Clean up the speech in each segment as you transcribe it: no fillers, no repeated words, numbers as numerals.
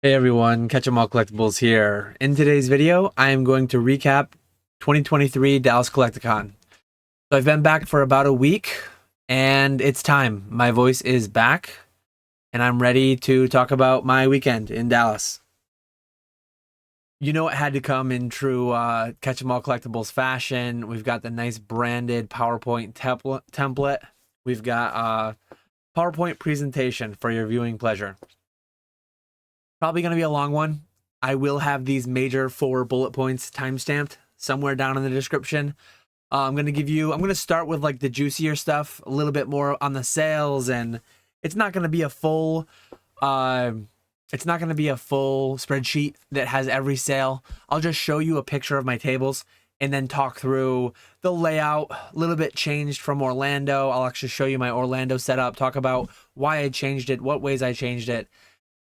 Hey everyone, Catch 'em All Collectibles here. In today's video, I am going to recap 2023 Dallas Collecticon. So I've been back for about a week, and it's time. My voice is back, and I'm ready to talk about my weekend in Dallas. You know it had to come in true Catch 'em All Collectibles fashion. We've got the nice branded PowerPoint template. We've got a PowerPoint presentation for your viewing pleasure. Probably going to be a long one. I will have these major 4 bullet points timestamped somewhere down in the description. I'm going to start with like the juicier stuff, a little bit more on the sales, and it's not going to be a full spreadsheet that has every sale. I'll just show you a picture of my tables and then talk through the layout, a little bit changed from Orlando. I'll actually show you my Orlando setup, talk about why I changed it, what ways I changed it.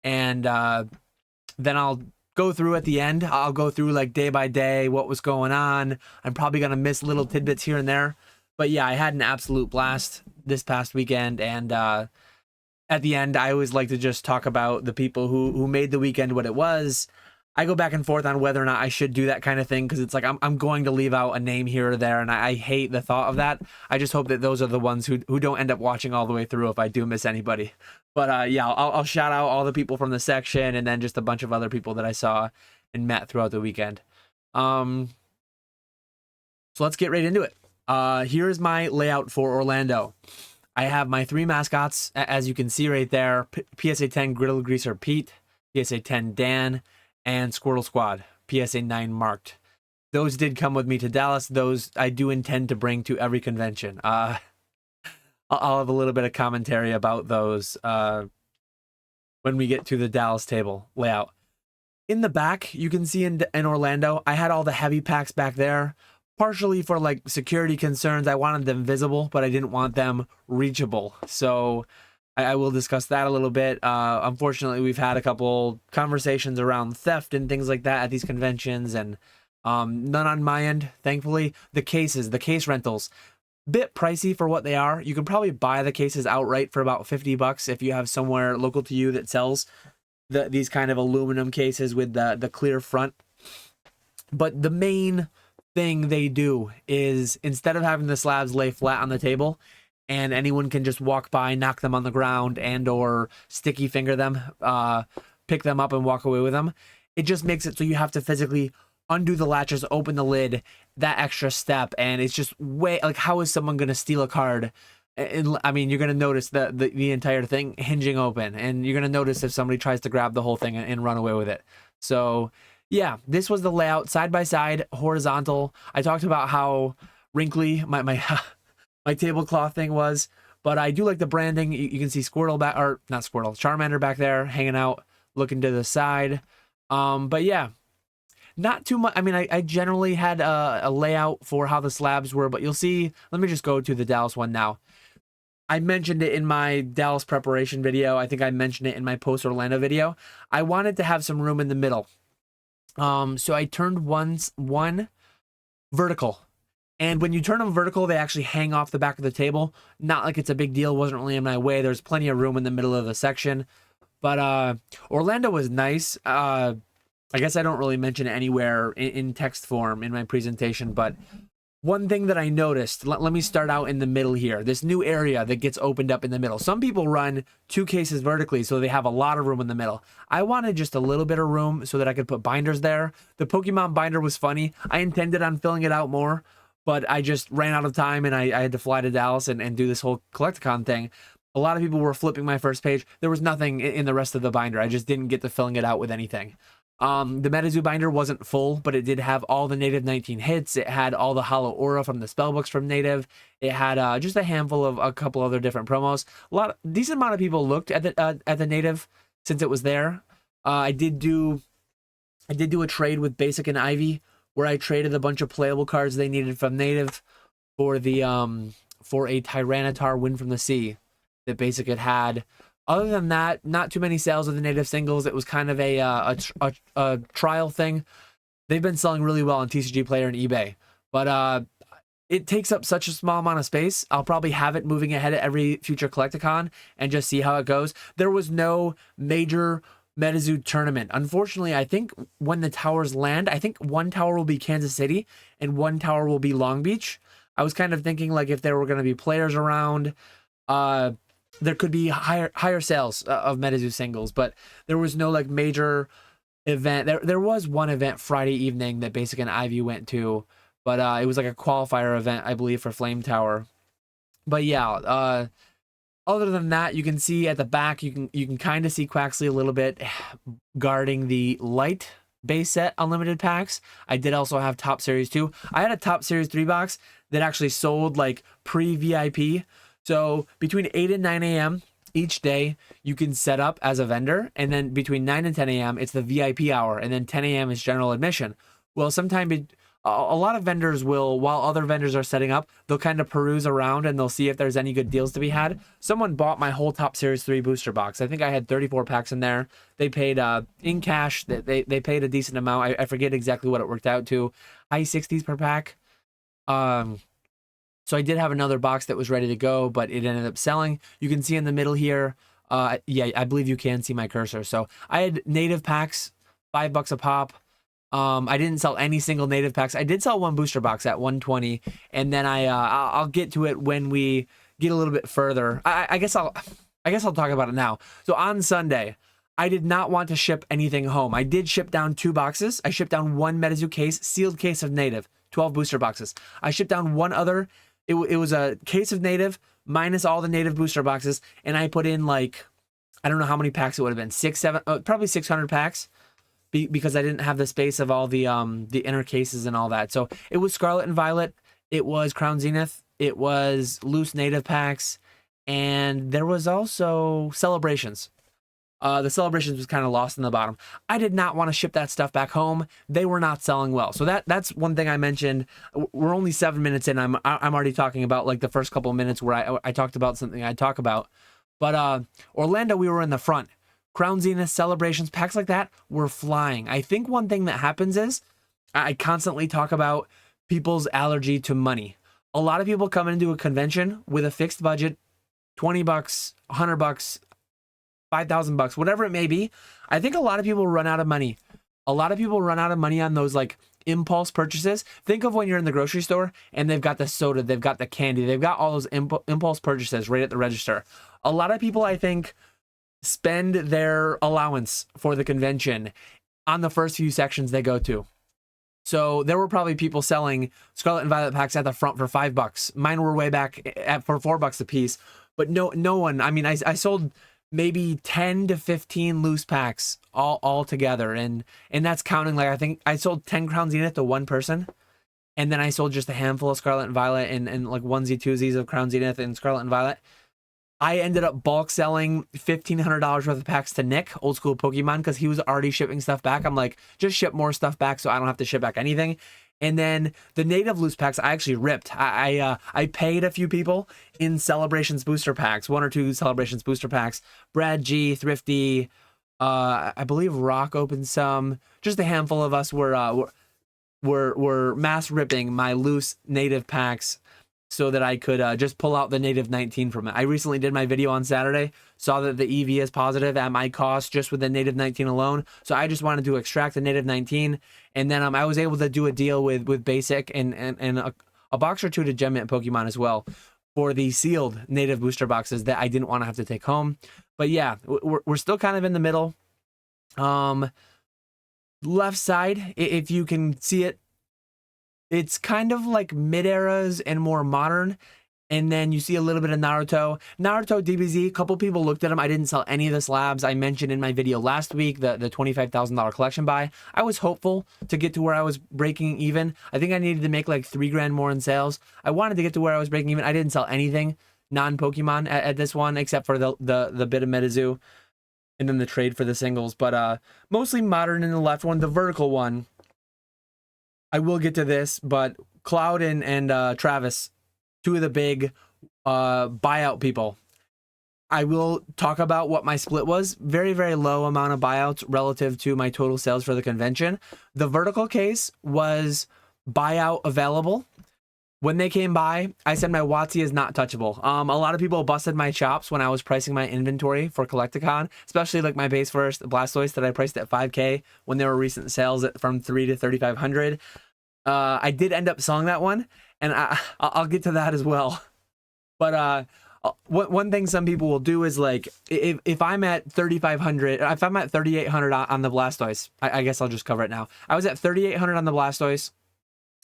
And then I'll go through at the end. I'll go through like day by day what was going on. I'm probably going to miss little tidbits here and there. But yeah, I had an absolute blast this past weekend. And at the end, I always like to just talk about the people who made the weekend what it was. I go back and forth on whether or not I should do that kind of thing because it's like I'm going to leave out a name here or there, and I hate the thought of that. I just hope that those are the ones who don't end up watching all the way through if I do miss anybody. But yeah, I'll shout out all the people from the section and then just a bunch of other people that I saw and met throughout the weekend. So let's get right into it. Here's my layout for Orlando. I have my 3 mascots, as you can see right there. PSA 10 Griddle Greaser Pete, PSA 10 Dan, and Squirtle Squad, PSA 9 marked. Those did come with me to Dallas. Those I do intend to bring to every convention. I'll have a little bit of commentary about those when we get to the Dallas table layout. In the back, you can see in Orlando, I had all the heavy packs back there, partially for like security concerns. I wanted them visible, but I didn't want them reachable. So I will discuss that a little bit. Unfortunately, we've had a couple conversations around theft and things like that at these conventions, and none on my end, thankfully. The case rentals, bit pricey for what they are. You can probably buy the cases outright for about $50 if you have somewhere local to you that sells these kind of aluminum cases with the clear front. But the main thing they do is, instead of having the slabs lay flat on the table and anyone can just walk by, knock them on the ground, and or sticky finger them, pick them up and walk away with them, it just makes it so you have to physically undo the latches, open the lid, that extra step, and it's just way, like, how is someone going to steal a card? And, I mean, you're going to notice the entire thing hinging open, and you're going to notice if somebody tries to grab the whole thing and run away with it. So yeah, this was the layout, side by side, horizontal. I talked about how wrinkly my my tablecloth thing was, but I do like the branding. You can see Squirtle back, or not Squirtle, Charmander back there hanging out, looking to the side. But yeah, not too much. I mean, I generally had a layout for how the slabs were, but you'll see. Let me just go to the Dallas one now. I mentioned it in my Dallas preparation video. I think I mentioned it in my post Orlando video. I wanted to have some room in the middle. So I turned one vertical. And when you turn them vertical, they actually hang off the back of the table. Not like it's a big deal. Wasn't really in my way. There's plenty of room in the middle of the section. But Orlando was nice. I guess I don't really mention it anywhere in text form in my presentation. But one thing that I noticed, let me start out in the middle here. This new area that gets opened up in the middle. Some people run 2 cases vertically, so they have a lot of room in the middle. I wanted just a little bit of room so that I could put binders there. The Pokemon binder was funny. I intended on filling it out more, but I just ran out of time, and I had to fly to Dallas and do this whole Collecticon thing. A lot of people were flipping my first page. There was nothing in the rest of the binder. I just didn't get to filling it out with anything. The MetaZoo binder wasn't full, but it did have all the native 19 hits. It had all the hollow aura from the spellbooks from native. It had just a handful of a couple other different promos. Decent amount of people looked at the native since it was there. I did do a trade with Basic and Ivy where I traded a bunch of playable cards they needed from native for the for a Tyranitar Wind from the Sea that Basic had. Other than that, not too many sales of the native singles. It was kind of a trial thing. They've been selling really well on TCG Player and eBay, but it takes up such a small amount of space. I'll probably have it moving ahead at every future Collecticon and just see how it goes. There was no major Metazoo tournament. Unfortunately, I think when the towers land, I think one tower will be Kansas City and one tower will be Long Beach. I was kind of thinking like if there were going to be players around, there could be higher sales of Metazoo singles, but there was no like major event. There was one event Friday evening that Basic and Ivy went to, but it was like a qualifier event, I believe, for Flame Tower. But yeah, other than that, you can see at the back, you can kind of see Quaxley a little bit guarding the light base set unlimited packs. I did also have Top Series 2. I had a Top Series 3 box that actually sold like pre-VIP. So between 8 and 9 a.m. each day, you can set up as a vendor. And then between 9 and 10 a.m., it's the VIP hour. And then 10 a.m. is general admission. Well, sometimes a lot of vendors will, while other vendors are setting up, they'll kind of peruse around and they'll see if there's any good deals to be had. Someone bought my whole Top Series 3 booster box. I think I had 34 packs in there. They paid in cash. They paid a decent amount. I forget exactly what it worked out to. High 60s per pack. So I did have another box that was ready to go, but it ended up selling. You can see in the middle here. Yeah, I believe you can see my cursor. So I had native packs, $5 a pop. I didn't sell any single native packs. I did sell one booster box at 120, and then I'll get to it when we get a little bit further. I guess I'll talk about it now. So on Sunday, I did not want to ship anything home. I did ship down 2 boxes. I shipped down one Metazoo case, sealed case of native, 12 booster boxes. I shipped down one other. It was a case of native minus all the native booster boxes, and I put in like, I don't know how many packs it would have been, 600, probably 600 packs. Because I didn't have the space of all the inner cases and all that. So it was Scarlet and Violet, it was Crown Zenith, it was loose native packs, and there was also Celebrations. The Celebrations was kind of lost in the bottom. I did not want to ship that stuff back home. They were not selling well. So that's one thing I mentioned. We're only 7 minutes in. I'm already talking about like the first couple of minutes where I talked about something I'd talk about. But Orlando, we were in the front. Crown Zenith, Celebrations, packs like that were flying. I think one thing that happens is I constantly talk about people's allergy to money. A lot of people come into a convention with a fixed budget, $20, $100, $5,000, whatever it may be. I think a lot of people run out of money. A lot of people run out of money on those like impulse purchases. Think of when you're in the grocery store and they've got the soda, they've got the candy, they've got all those impulse purchases right at the register. A lot of people, I think, spend their allowance for the convention on the first few sections they go to. So there were probably people selling Scarlet and Violet packs at the front for $5. Mine were way back for $4 a piece. But no one. I mean, I sold maybe 10 to 15 loose packs all together, and that's counting like I think I sold 10 Crown Zenith to one person, and then I sold just a handful of Scarlet and Violet and like onesie twosies of Crown Zenith and Scarlet and Violet. I ended up bulk selling $1,500 worth of packs to Nick, old school Pokemon, because he was already shipping stuff back. I'm like, just ship more stuff back so I don't have to ship back anything. And then the native loose packs I actually ripped. I paid a few people in Celebrations booster packs, 1 or 2 Celebrations booster packs. Brad G, Thrifty, I believe Rock opened some. Just a handful of us were mass ripping my loose native packs so that I could just pull out the native 19 from it. I recently did my video on Saturday, saw that the EV is positive at my cost just with the native 19 alone. So I just wanted to extract the native 19. And then I was able to do a deal with Basic and a box or 2 to Gem Mint Pokemon as well for the sealed native booster boxes that I didn't want to have to take home. But yeah, we're still kind of in the middle. Left side, if you can see it, it's kind of like mid-eras and more modern. And then you see a little bit of Naruto. Naruto DBZ, a couple people looked at them. I didn't sell any of the slabs. I mentioned in my video last week the $25,000 collection buy. I was hopeful to get to where I was breaking even. I think I needed to make like $3,000 more in sales. I wanted to get to where I was breaking even. I didn't sell anything non-Pokemon at this one except for the bit of Metazoo and then the trade for the singles. But mostly modern in the left one. The vertical one, I will get to this, but Cloud and Travis, 2 of the big buyout people. I will talk about what my split was. Very, very low amount of buyouts relative to my total sales for the convention. The vertical case was buyout available. When they came by, I said my WotC is not touchable. A lot of people busted my chops when I was pricing my inventory for Collecticon, especially like my base first Blastoise that I priced at 5K when there were recent sales from 3 to 3,500. I did end up selling that one, and I'll get to that as well. But one thing some people will do is like if I'm at 3,500, if I'm at 3,800 on the Blastoise, I guess I'll just cover it now. I was at 3,800 on the Blastoise.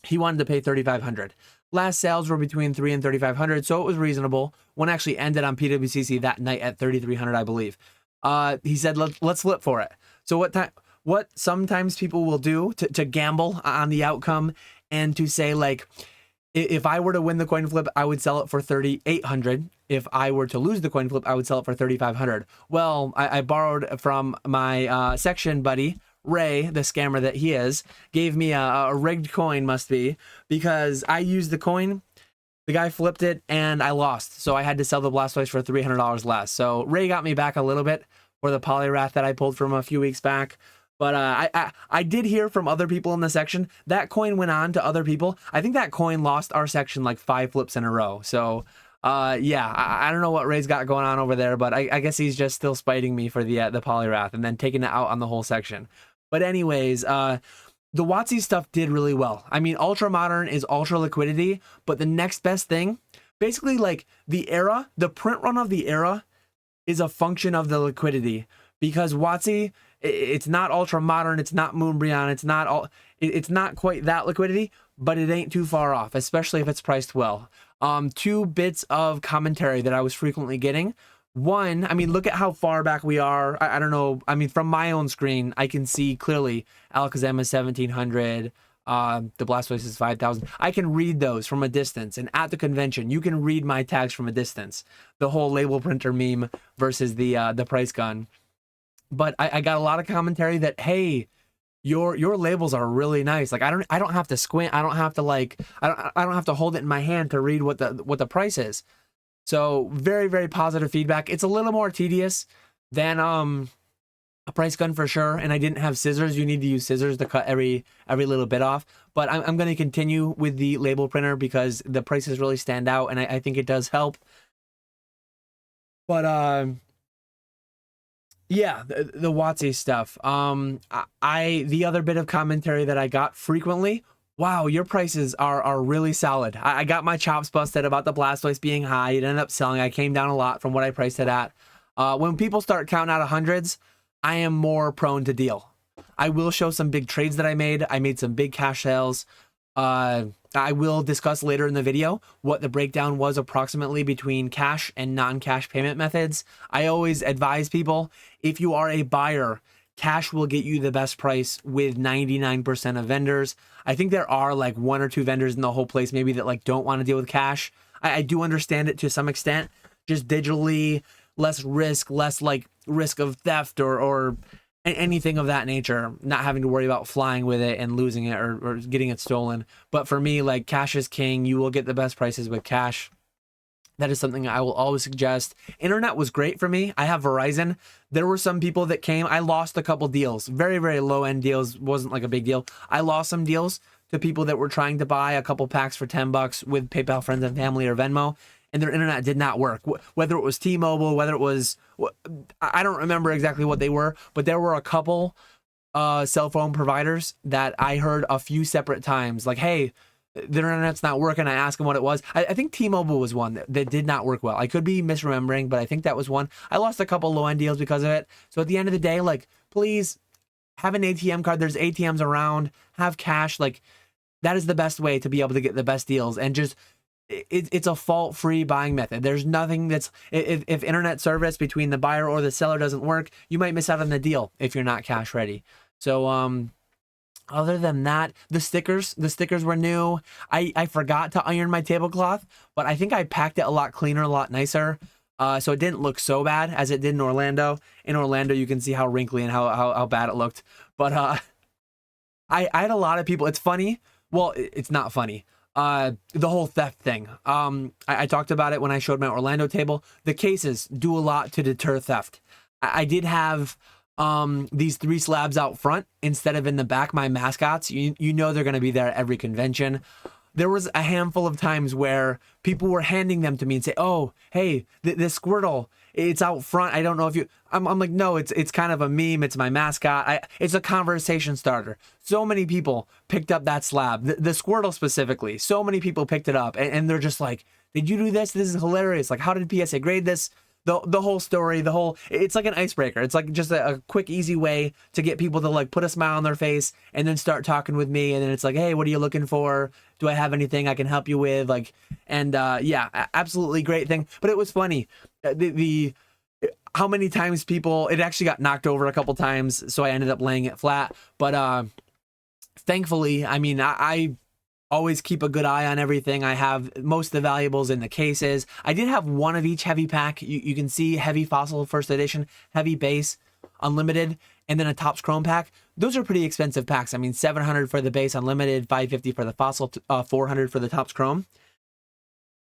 He wanted to pay 3,500. Last sales were between 3 and 3,500, so it was reasonable. One actually ended on PWCC that night at 3,300, I believe. He said, let's flip for it. So what sometimes people will do to gamble on the outcome and to say, like, if I were to win the coin flip, I would sell it for 3,800. If I were to lose the coin flip, I would sell it for 3,500. Well, I borrowed from my section buddy, Ray, the scammer that he is, gave me a rigged coin, must be, because I used the coin, the guy flipped it, and I lost. So I had to sell the Blastoise for $300 less. So Ray got me back a little bit for the Poliwrath that I pulled from a few weeks back. But I did hear from other people in the section, that coin went on to other people. I think that coin lost our section like 5 flips in a row. So yeah, I don't know what Ray's got going on over there, but I guess he's just still spiting me for the Poliwrath and then taking it out on the whole section. But anyways, the WotC stuff did really well. I mean, Ultra Modern is Ultra Liquidity, but the next best thing, basically like the era, the print run of the era is a function of the liquidity, because WotC, it's not Ultra Modern, it's not Moonbryon, it's not quite that liquidity, but it ain't too far off, especially if it's priced well. 2 bits of commentary that I was frequently getting. One, I mean, look at how far back we are. I don't know. I mean, from my own screen, I can see clearly Alakazam is 1,700. The Blastoise is 5,000. I can read those from a distance. And at the convention, you can read my tags from a distance. The whole label printer meme versus the price gun. But I got a lot of commentary that, hey, your labels are really nice. Like I don't have to squint. I don't have to I don't have to hold it in my hand to read what the price is. So very, very positive feedback. It's a little more tedious than a price gun for sure. And I didn't have scissors. You need to use scissors to cut every little bit off. But I'm going to continue with the label printer because the prices really stand out, and I think it does help. But yeah, the WotC stuff. The other bit of commentary that I got frequently, wow, your prices are really solid. I got my chops busted about the Blastoise being high. It ended up selling. I came down a lot from what I priced it at. When people start counting out of hundreds, I am more prone to deal. I will show some big trades that I made. I made some big cash sales. I will discuss later in the video what the breakdown was approximately between cash and non-cash payment methods. I always advise people, if you are a buyer, cash will get you the best price with 99% of vendors. I think there are like 1 or 2 vendors in the whole place maybe that like don't want to deal with cash. I do understand it to some extent. Just digitally, less risk, less like risk of theft or anything of that nature, not having to worry about flying with it and losing it or getting it stolen. But for me, like, cash is king. You will get the best prices with cash. That is something I will always suggest. Internet was great for me. I have Verizon. There were some people that came. I lost a couple deals. Very, very low-end deals. Wasn't like a big deal. I lost some deals to people that were trying to buy a couple packs for $10 with PayPal Friends and Family or Venmo, and their internet did not work. Whether it was T-Mobile, whether it was... I don't remember exactly what they were, but there were a couple cell phone providers that I heard a few separate times. Like, hey, the internet's not working. I asked them what it was. I think T-Mobile was one that did not work well. I could be misremembering, but I think that was one. I lost a couple low-end deals because of it. So at the end of the day, like, please have an ATM card. There's ATMs around. Have cash. Like, that is the best way to be able to get the best deals. And just, it's a fault-free buying method. There's nothing that's, if internet service between the buyer or the seller doesn't work, you might miss out on the deal if you're not cash ready. So, other than that, the stickers were new. I forgot to iron my tablecloth, but I think I packed it a lot cleaner, a lot nicer. So it didn't look so bad as it did in Orlando. In Orlando, you can see how wrinkly and how bad it looked. But I had a lot of people. It's funny. Well, it's not funny. The whole theft thing. I talked about it when I showed my Orlando table. The cases do a lot to deter theft. I did have these 3 slabs out front instead of in the back. My mascots, you know, they're going to be there at every convention. there was a handful of times where people were handing them to me and say, oh, hey, this Squirtle, it's out front. I don't know if you, I'm like, no, it's kind of a meme. It's my mascot. It's a conversation starter. So many people picked up that slab, the Squirtle specifically. So many people picked it up and they're just like, did you do this? This is hilarious. Like, how did PSA grade this? The whole story, it's like an icebreaker. It's like just a quick, easy way to get people to like put a smile on their face and then start talking with me. And then it's like, hey, what are you looking for? Do I have anything I can help you with? Like, and yeah, absolutely great thing. But it was funny. The how many times people, it actually got knocked over a couple times. So I ended up laying it flat. But thankfully, I mean, I always keep a good eye on everything. I have most of the valuables in the cases. I did have one of each heavy pack. You can see heavy fossil first edition, heavy base, unlimited, and then a Topps Chrome pack. Those are pretty expensive packs. I mean, $700 for the base unlimited, $550 for the fossil, $400 for the Topps Chrome.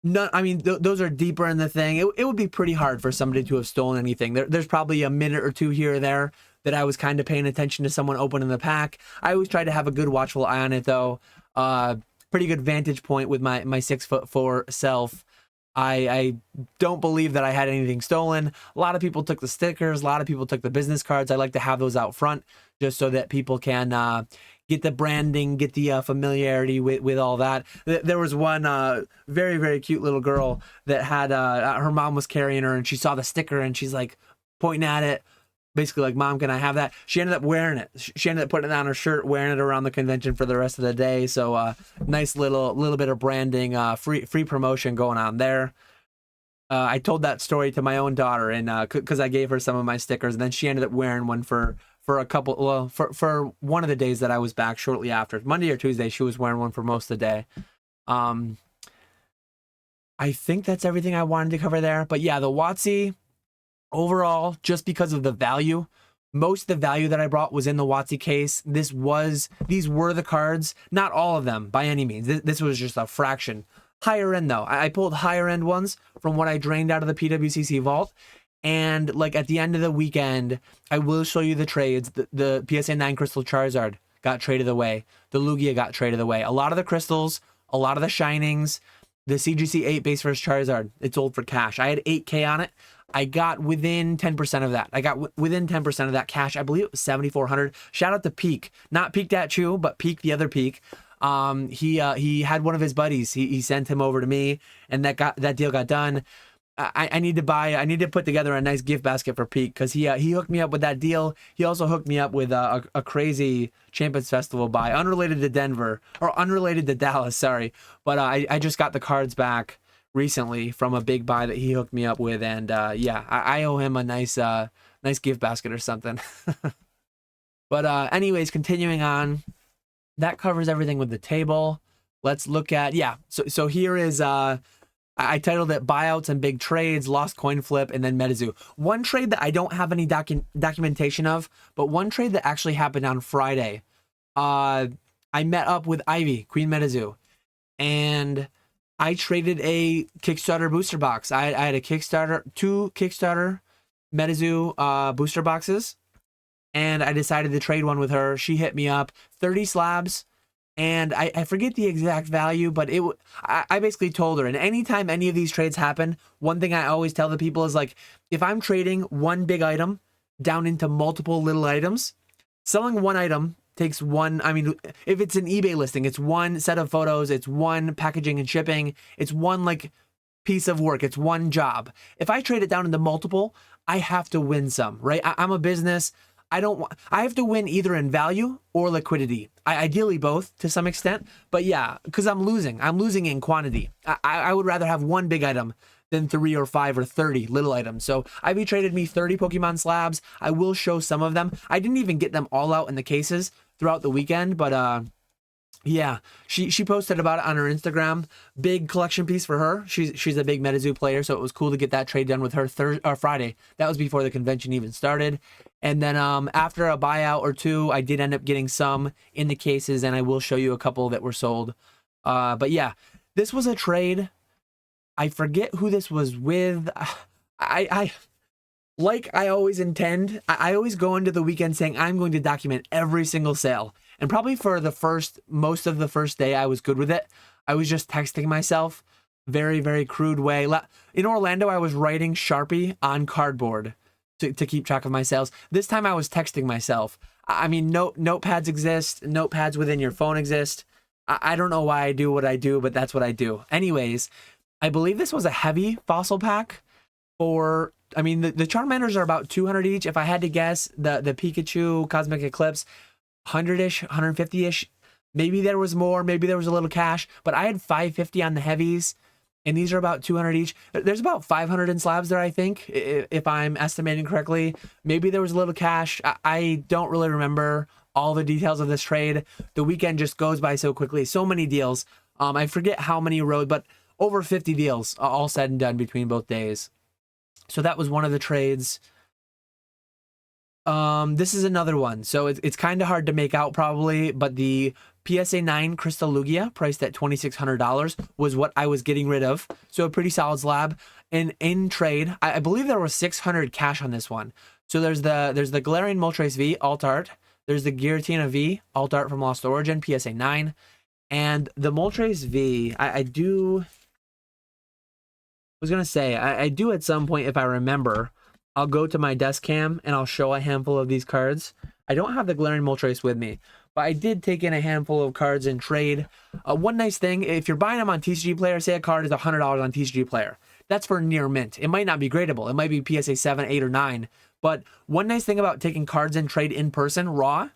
No, I mean, those are deeper in the thing. It would be pretty hard for somebody to have stolen anything. There's probably a minute or two here or there that I was kind of paying attention to someone opening the pack. I always try to have a good watchful eye on it, though. Pretty good vantage point with my 6'4" self. I don't believe that I had anything stolen. A lot of people took the stickers. A lot of people took the business cards. I like to have those out front just so that people can get the branding, get the familiarity with all that. There was one very, very cute little girl that had her mom was carrying her and she saw the sticker and she's like pointing at it. Basically like, Mom, can I have that? She ended up wearing it. She ended up putting it on her shirt, wearing it around the convention for the rest of the day. So nice little bit of branding, free promotion going on there. I told that story to my own daughter, and because I gave her some of my stickers, and then she ended up wearing one for a couple, well, for one of the days that I was back shortly after. Monday or Tuesday, she was wearing one for most of the day. I think that's everything I wanted to cover there. But yeah, the WotC, overall, just because of the value, most of the value that I brought was in the WotC case. These were the cards, not all of them by any means. This was just a fraction. Higher end though. I pulled higher end ones from what I drained out of the PWCC vault. And like at the end of the weekend, I will show you the trades. The PSA 9 Crystal Charizard got traded away. The Lugia got traded away. A lot of the crystals, a lot of the shinings, the CGC 8 base versus Charizard, it sold for cash. I had 8K on it. I got within 10% of that. I got within 10% of that cash. I believe it was 7,400. Shout out to Peak, not Peak Dat Chew, but Peak, the other Peak. He had one of his buddies. He sent him over to me, and that deal got done. I need to put together a nice gift basket for Peak because he hooked me up with that deal. He also hooked me up with a crazy Champions Festival buy, unrelated to Denver or unrelated to Dallas. Sorry, but I just got the cards back recently from a big buy that he hooked me up with, and yeah, I owe him a nice gift basket or something. But anyways, continuing on, that covers everything with the table. Let's look at, yeah, so here is I titled it Buyouts and Big Trades, Lost Coin Flip, and then MetaZoo. One trade that I don't have any documentation of, but one trade that actually happened on Friday. I met up with Ivy, Queen MetaZoo, and I traded a Kickstarter booster box. I had a two Kickstarter MetaZoo booster boxes, and I decided to trade one with her. She hit me up, 30 slabs, and I forget the exact value, but I basically told her, and anytime any of these trades happen, one thing I always tell the people is like, if I'm trading one big item down into multiple little items, selling one item takes one, I mean, if it's an eBay listing, it's one set of photos, it's one packaging and shipping, it's one like piece of work, it's one job. If I trade it down into multiple, I have to win some, right? I'm a business. I have to win either in value or liquidity. Ideally both to some extent, but yeah, because I'm losing in quantity. I would rather have one big item than 3 or 5 or 30 little items. So Ivy traded me 30 Pokemon slabs. I will show some of them. I didn't even get them all out in the cases throughout the weekend, but yeah, she posted about it on her Instagram. Big collection piece for her. She's a big MetaZoo player, so it was cool to get that trade done with her Friday. That was before the convention even started. And then after a buyout or two, I did end up getting some in the cases, and I will show you a couple that were sold. But yeah, this was a trade. I forget who this was with. I like I always intend, I always go into the weekend saying I'm going to document every single sale. And probably for most of the first day, I was good with it. I was just texting myself. Very, very crude way. In Orlando, I was writing Sharpie on cardboard to keep track of my sales. This time I was texting myself. I mean, notepads exist. Notepads within your phone exist. I don't know why I do what I do, but that's what I do. Anyways, I believe this was a heavy fossil pack for, I mean, the Charmanders are about 200 each. If I had to guess, the Pikachu Cosmic Eclipse, 100-ish, 150-ish. Maybe there was more, maybe there was a little cash, but I had 550 on the heavies, and these are about 200 each. There's about 500 in slabs there, I think, if I'm estimating correctly. Maybe there was a little cash. I don't really remember all the details of this trade. The weekend just goes by so quickly. So many deals. I forget how many rode, but over 50 deals, all said and done between both days. So that was one of the trades. This is another one. So it's kind of hard to make out probably, but the PSA 9 Crystal Lugia, priced at $2,600, was what I was getting rid of. So a pretty solid slab. And in trade, I believe there was 600 cash on this one. So there's the Galarian Moltres V alt art. There's the Giratina V alt art from Lost Origin, PSA 9. And the Moltres V, I do at some point, if I remember, I'll go to my desk cam and I'll show a handful of these cards. I don't have the Galarian Moltres with me, but I did take in a handful of cards in trade. One nice thing, if you're buying them on TCG Player, say a card is $100 on TCG Player, that's for near mint. It might not be gradable. It might be PSA 7, 8, or 9. But one nice thing about taking cards in trade in person, raw,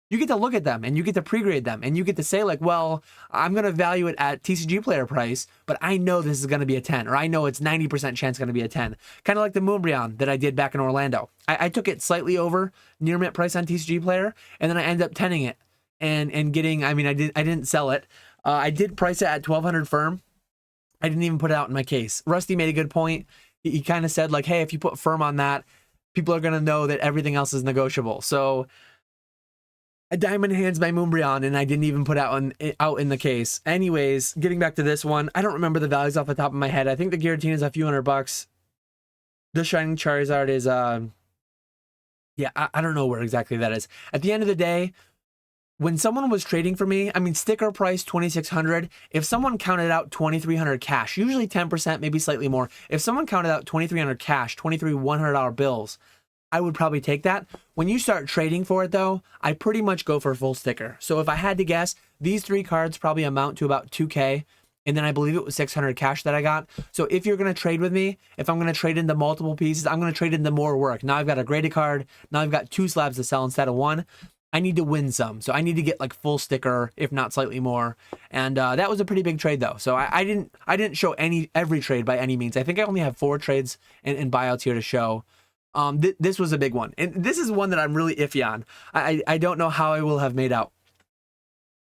you get to look at them and you get to pre-grade them and you get to say like, well, I'm going to value it at TCG Player price, but I know this is going to be a 10, or I know it's 90% chance going to be a 10. Kind of like the Moonbreon that I did back in Orlando. I took it slightly over near mint price on TCG Player, and then I ended up 10ing it and getting, I mean, I didn't sell it. I did price it at 1,200 firm. I didn't even put it out in my case. Rusty made a good point. He kind of said like, hey, if you put firm on that, people are going to know that everything else is negotiable. So a diamond hands my Moonbreon, and I didn't even put out in the case. Anyways, getting back to this one, I don't remember the values off the top of my head. I think the Giratina is a few $100. The Shining Charizard is, yeah, I don't know where exactly that is. At the end of the day, when someone was trading for me, I mean, sticker price $2,600. If someone counted out $2,300 cash, usually 10%, maybe slightly more. If someone counted out $2,300 cash, 23 $100 bills, I would probably take that. When you start trading for it though, I pretty much go for full sticker. So if I had to guess, these 3 cards probably amount to about 2K. And then I believe it was 600 cash that I got. So if you're going to trade with me, if I'm going to trade into multiple pieces, I'm going to trade into more work. Now I've got a graded card. Now I've got 2 slabs to sell instead of 1. I need to win some. So I need to get like full sticker, if not slightly more. And that was a pretty big trade though. So I didn't show every trade by any means. I think I only have 4 trades and buyouts here to show. This was a big one. And this is one that I'm really iffy on. I don't know how I will have made out.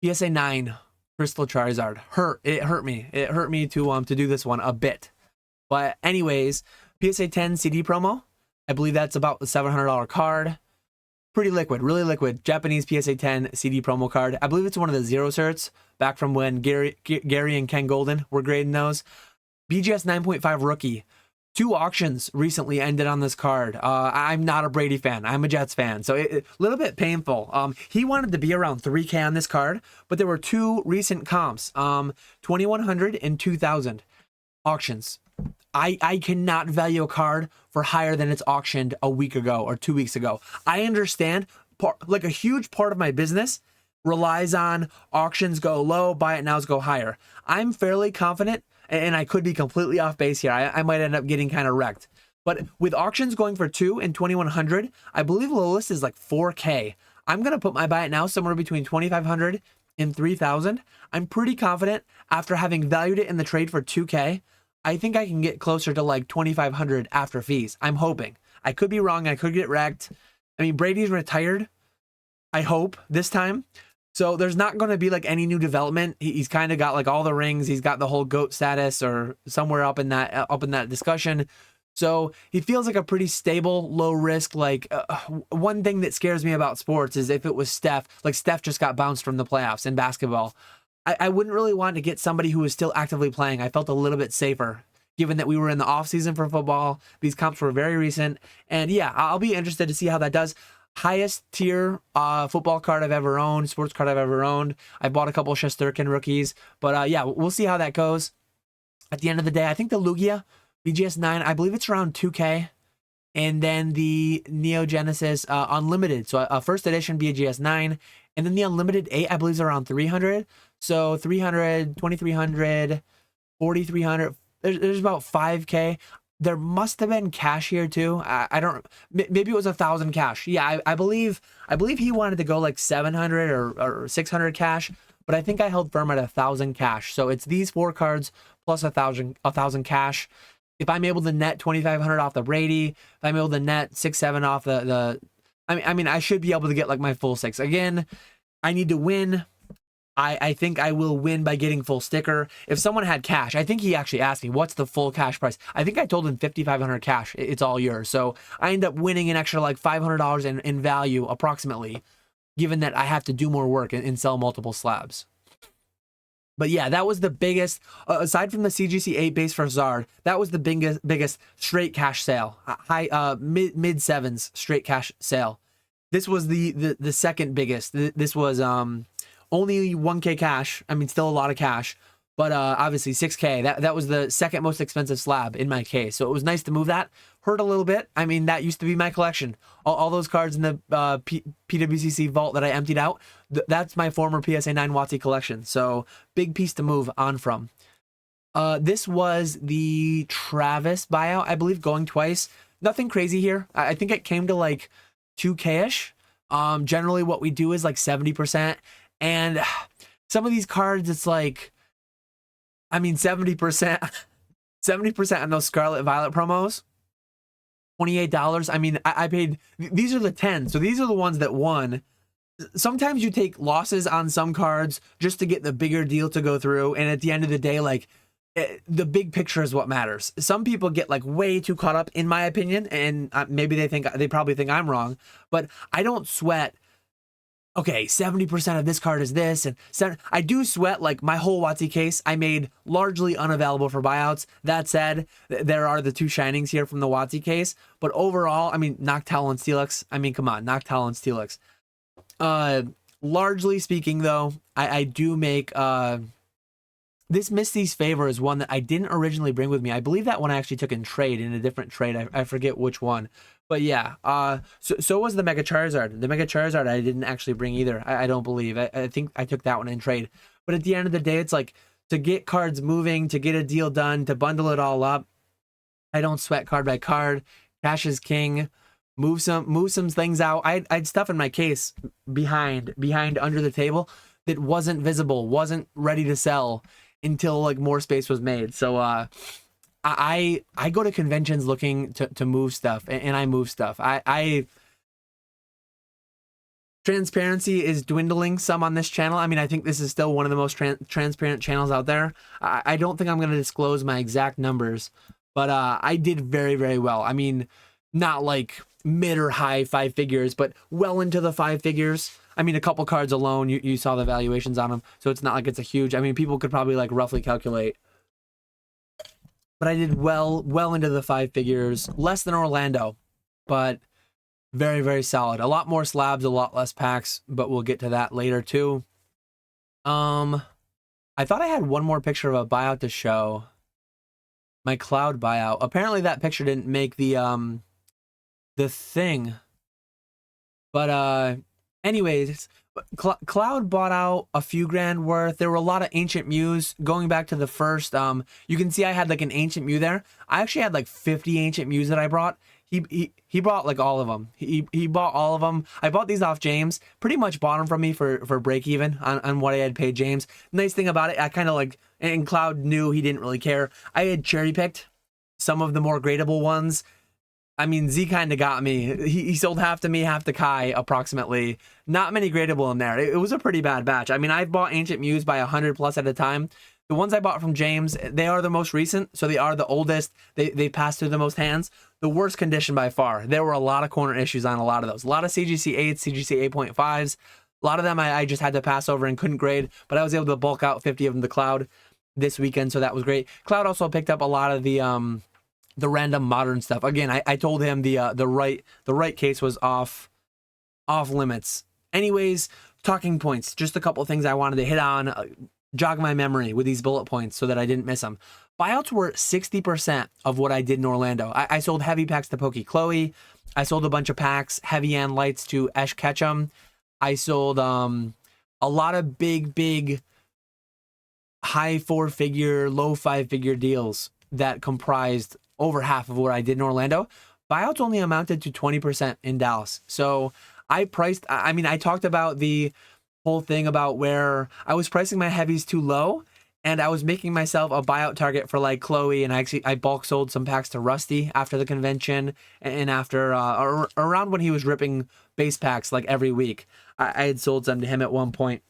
PSA 9 Crystal Charizard. It hurt me. It hurt me to do this one a bit. But anyways, PSA 10 CD promo. I believe that's about the $700 card. Pretty liquid, really liquid. Japanese PSA 10 CD promo card. I believe it's one of the zero certs back from when Gary and Ken Golden were grading those. BGS 9.5 rookie. 2 auctions recently ended on this card. I'm not a Brady fan. I'm a Jets fan. So a little bit painful. He wanted to be around 3K on this card, but there were 2 recent comps, 2,100 and 2,000 auctions. I cannot value a card for higher than it's auctioned a week ago or 2 weeks ago. I understand, like a huge part of my business relies on auctions go low, buy it nows go higher. I'm fairly confident, and I could be completely off base here. I might end up getting kind of wrecked. But with auctions going for 2 and 2,100, I believe the lowest is like 4K. I'm going to put my buy it now somewhere between 2,500 and 3,000. I'm pretty confident after having valued it in the trade for 2K, I think I can get closer to like 2,500 after fees. I'm hoping. I could be wrong. I could get wrecked. I mean, Brady's retired, I hope, this time. So there's not going to be like any new development. He's kind of got like all the rings. He's got the whole GOAT status or somewhere up in that discussion. So he feels like a pretty stable, low risk. Like one thing that scares me about sports is if it was Steph, like Steph just got bounced from the playoffs in basketball. I wouldn't really want to get somebody who is still actively playing. I felt a little bit safer given that we were in the off season for football. These comps were very recent. And yeah, I'll be interested to see how that does. highest tier football card I've ever owned, sports card I've ever owned. I bought a couple Shesterkin rookies, but yeah, we'll see how that goes. At the end of the day, I think the Lugia BGS 9, I believe it's around 2K. And then the Neo Genesis Unlimited, so a first edition BGS 9, and then the Unlimited 8, I believe is around 300. So 300, 2300, 4300. There's about 5K. There must have been cash here too. I don't. Maybe it was 1,000 cash. Yeah, I believe he wanted to go like 700 or 600 cash, but I think I held firm at 1,000 cash. So it's these 4 cards plus 1,000 cash. If I'm able to net 2,500 off the Brady, if I'm able to net 6-7 off the, I mean, I should be able to get like my full 6. Again, I need to win. I think I will win by getting full sticker. If someone had cash, I think he actually asked me, what's the full cash price? I think I told him 5,500 cash. It's all yours. So I end up winning an extra like $500 in value approximately, given that I have to do more work and sell multiple slabs. But yeah, that was the biggest, aside from the CGC 8 base for Zard, that was the biggest straight cash sale. Mid sevens straight cash sale. This was the second biggest. This was only 1K cash. I mean, still a lot of cash, but obviously 6K. That was the second most expensive slab in my case. So it was nice to move that. Hurt a little bit. I mean, that used to be my collection. All those cards in the PWCC vault that I emptied out, that's my former PSA 9 WotC collection. So big piece to move on from. This was the Travis buyout, I believe, going twice. Nothing crazy here. I think it came to like 2K-ish. Generally what we do is like 70%. And some of these cards, it's like, I mean, 70% on those Scarlet Violet promos. $28. I mean, I paid, these are the 10. So these are the ones that won. Sometimes you take losses on some cards just to get the bigger deal to go through. And at the end of the day, like, the big picture is what matters. Some people get like way too caught up, in my opinion, and maybe they probably think I'm wrong, but I don't sweat. Okay, 70% of this card is this, and I do sweat like my whole WotC case. I made largely unavailable for buyouts. That said, there are the 2 shinings here from the WotC case, but overall, I mean, Noctowl and Steelix. I mean, come on, Noctowl and Steelix. Largely speaking, though, I do make this Misty's Favor is one that I didn't originally bring with me. I believe that one I actually took in a different trade. I forget which one. But yeah, so was the Mega Charizard. The Mega Charizard I didn't actually bring either. I don't believe. I think I took that one in trade. But at the end of the day, it's like, to get cards moving, to get a deal done, to bundle it all up, I don't sweat card by card. Cash is king. Move some things out. I had stuff in my case behind under the table that wasn't visible, wasn't ready to sell until like more space was made. So I go to conventions looking to move stuff, and I move stuff. Transparency is dwindling some on this channel. I mean, I think this is still one of the most transparent channels out there. I don't think I'm going to disclose my exact numbers, but I did very, very well. I mean, not like mid or high 5 figures, but well into the 5 figures. I mean, a couple cards alone, you saw the valuations on them, so it's not like it's a huge, I mean, people could probably like roughly calculate. But I did well into the 5 figures, less than Orlando, but very, very solid. A lot more slabs, a lot less packs, but we'll get to that later too. I thought I had one more picture of a buyout to show. My Cloud buyout. Apparently that picture didn't make the thing. But anyways, Cloud bought out a few grand worth. There were a lot of Ancient Mews. Going back to the first, you can see I had like an Ancient Mew there. I actually had like 50 Ancient Mews that I brought. He bought like all of them. He bought all of them. I bought these off James. Pretty much bought them from me for break even on what I had paid James. Nice thing about it, I kind of like, and Cloud knew he didn't really care. I had cherry picked some of the more gradable ones. I mean, Z kind of got me. He sold half to me, half to Kai, approximately. Not many gradable in there. It was a pretty bad batch. I mean, I've bought Ancient Mews by 100 plus at a time. The ones I bought from James, they are the most recent, so they are the oldest. They passed through the most hands. The worst condition by far. There were a lot of corner issues on a lot of those. A lot of CGC 8s, CGC 8.5s. A lot of them I just had to pass over and couldn't grade, but I was able to bulk out 50 of them to Cloud this weekend, so that was great. Cloud also picked up a lot of the random modern stuff. Again, I told him the right case was off off limits. Anyways, talking points, just a couple things I wanted to hit on, jog my memory with these bullet points so that I didn't miss them. Buyouts were 60% of what I did in Orlando. I sold heavy packs to Pokey Chloe. I sold a bunch of packs, heavy and lights, to Esh Ketchum. I sold a lot of big high 4-figure, low 5-figure deals that comprised over half of what I did in Orlando. Buyouts only amounted to 20% in Dallas. So I talked about the whole thing about where I was pricing my heavies too low, and I was making myself a buyout target for like Chloe, and I bulk sold some packs to Rusty after the convention, and after around when he was ripping base packs like every week, I had sold some to him at one point.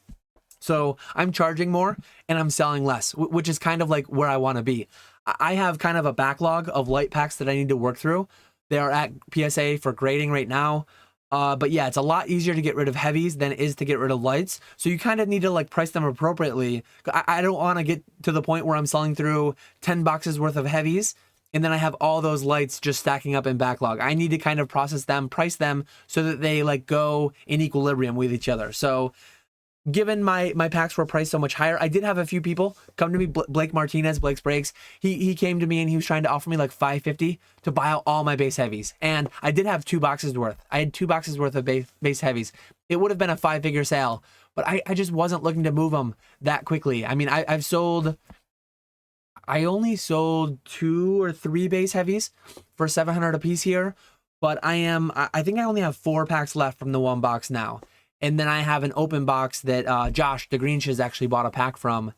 So I'm charging more and I'm selling less, which is kind of like where I want to be. I have kind of a backlog of light packs that I need to work through. They are at PSA for grading right now. But yeah, it's a lot easier to get rid of heavies than it is to get rid of lights. So you kind of need to like price them appropriately. I don't want to get to the point where I'm selling through 10 boxes worth of heavies and then I have all those lights just stacking up in backlog. I need to kind of process them, price them so that they like go in equilibrium with each other. So given my packs were priced so much higher, I did have a few people come to me. Blake Martinez, Blake's Breaks, he came to me and he was trying to offer me like $550 to buy out all my base heavies. And I did have 2 boxes worth. I had 2 boxes worth of base heavies. It would have been a 5-figure sale, but I just wasn't looking to move them that quickly. I mean, I only sold 2 or 3 base heavies for $700 a piece here, but I think I only have 4 packs left from the one box now. And then I have an open box that Josh, the Green Shiz, actually bought a pack from.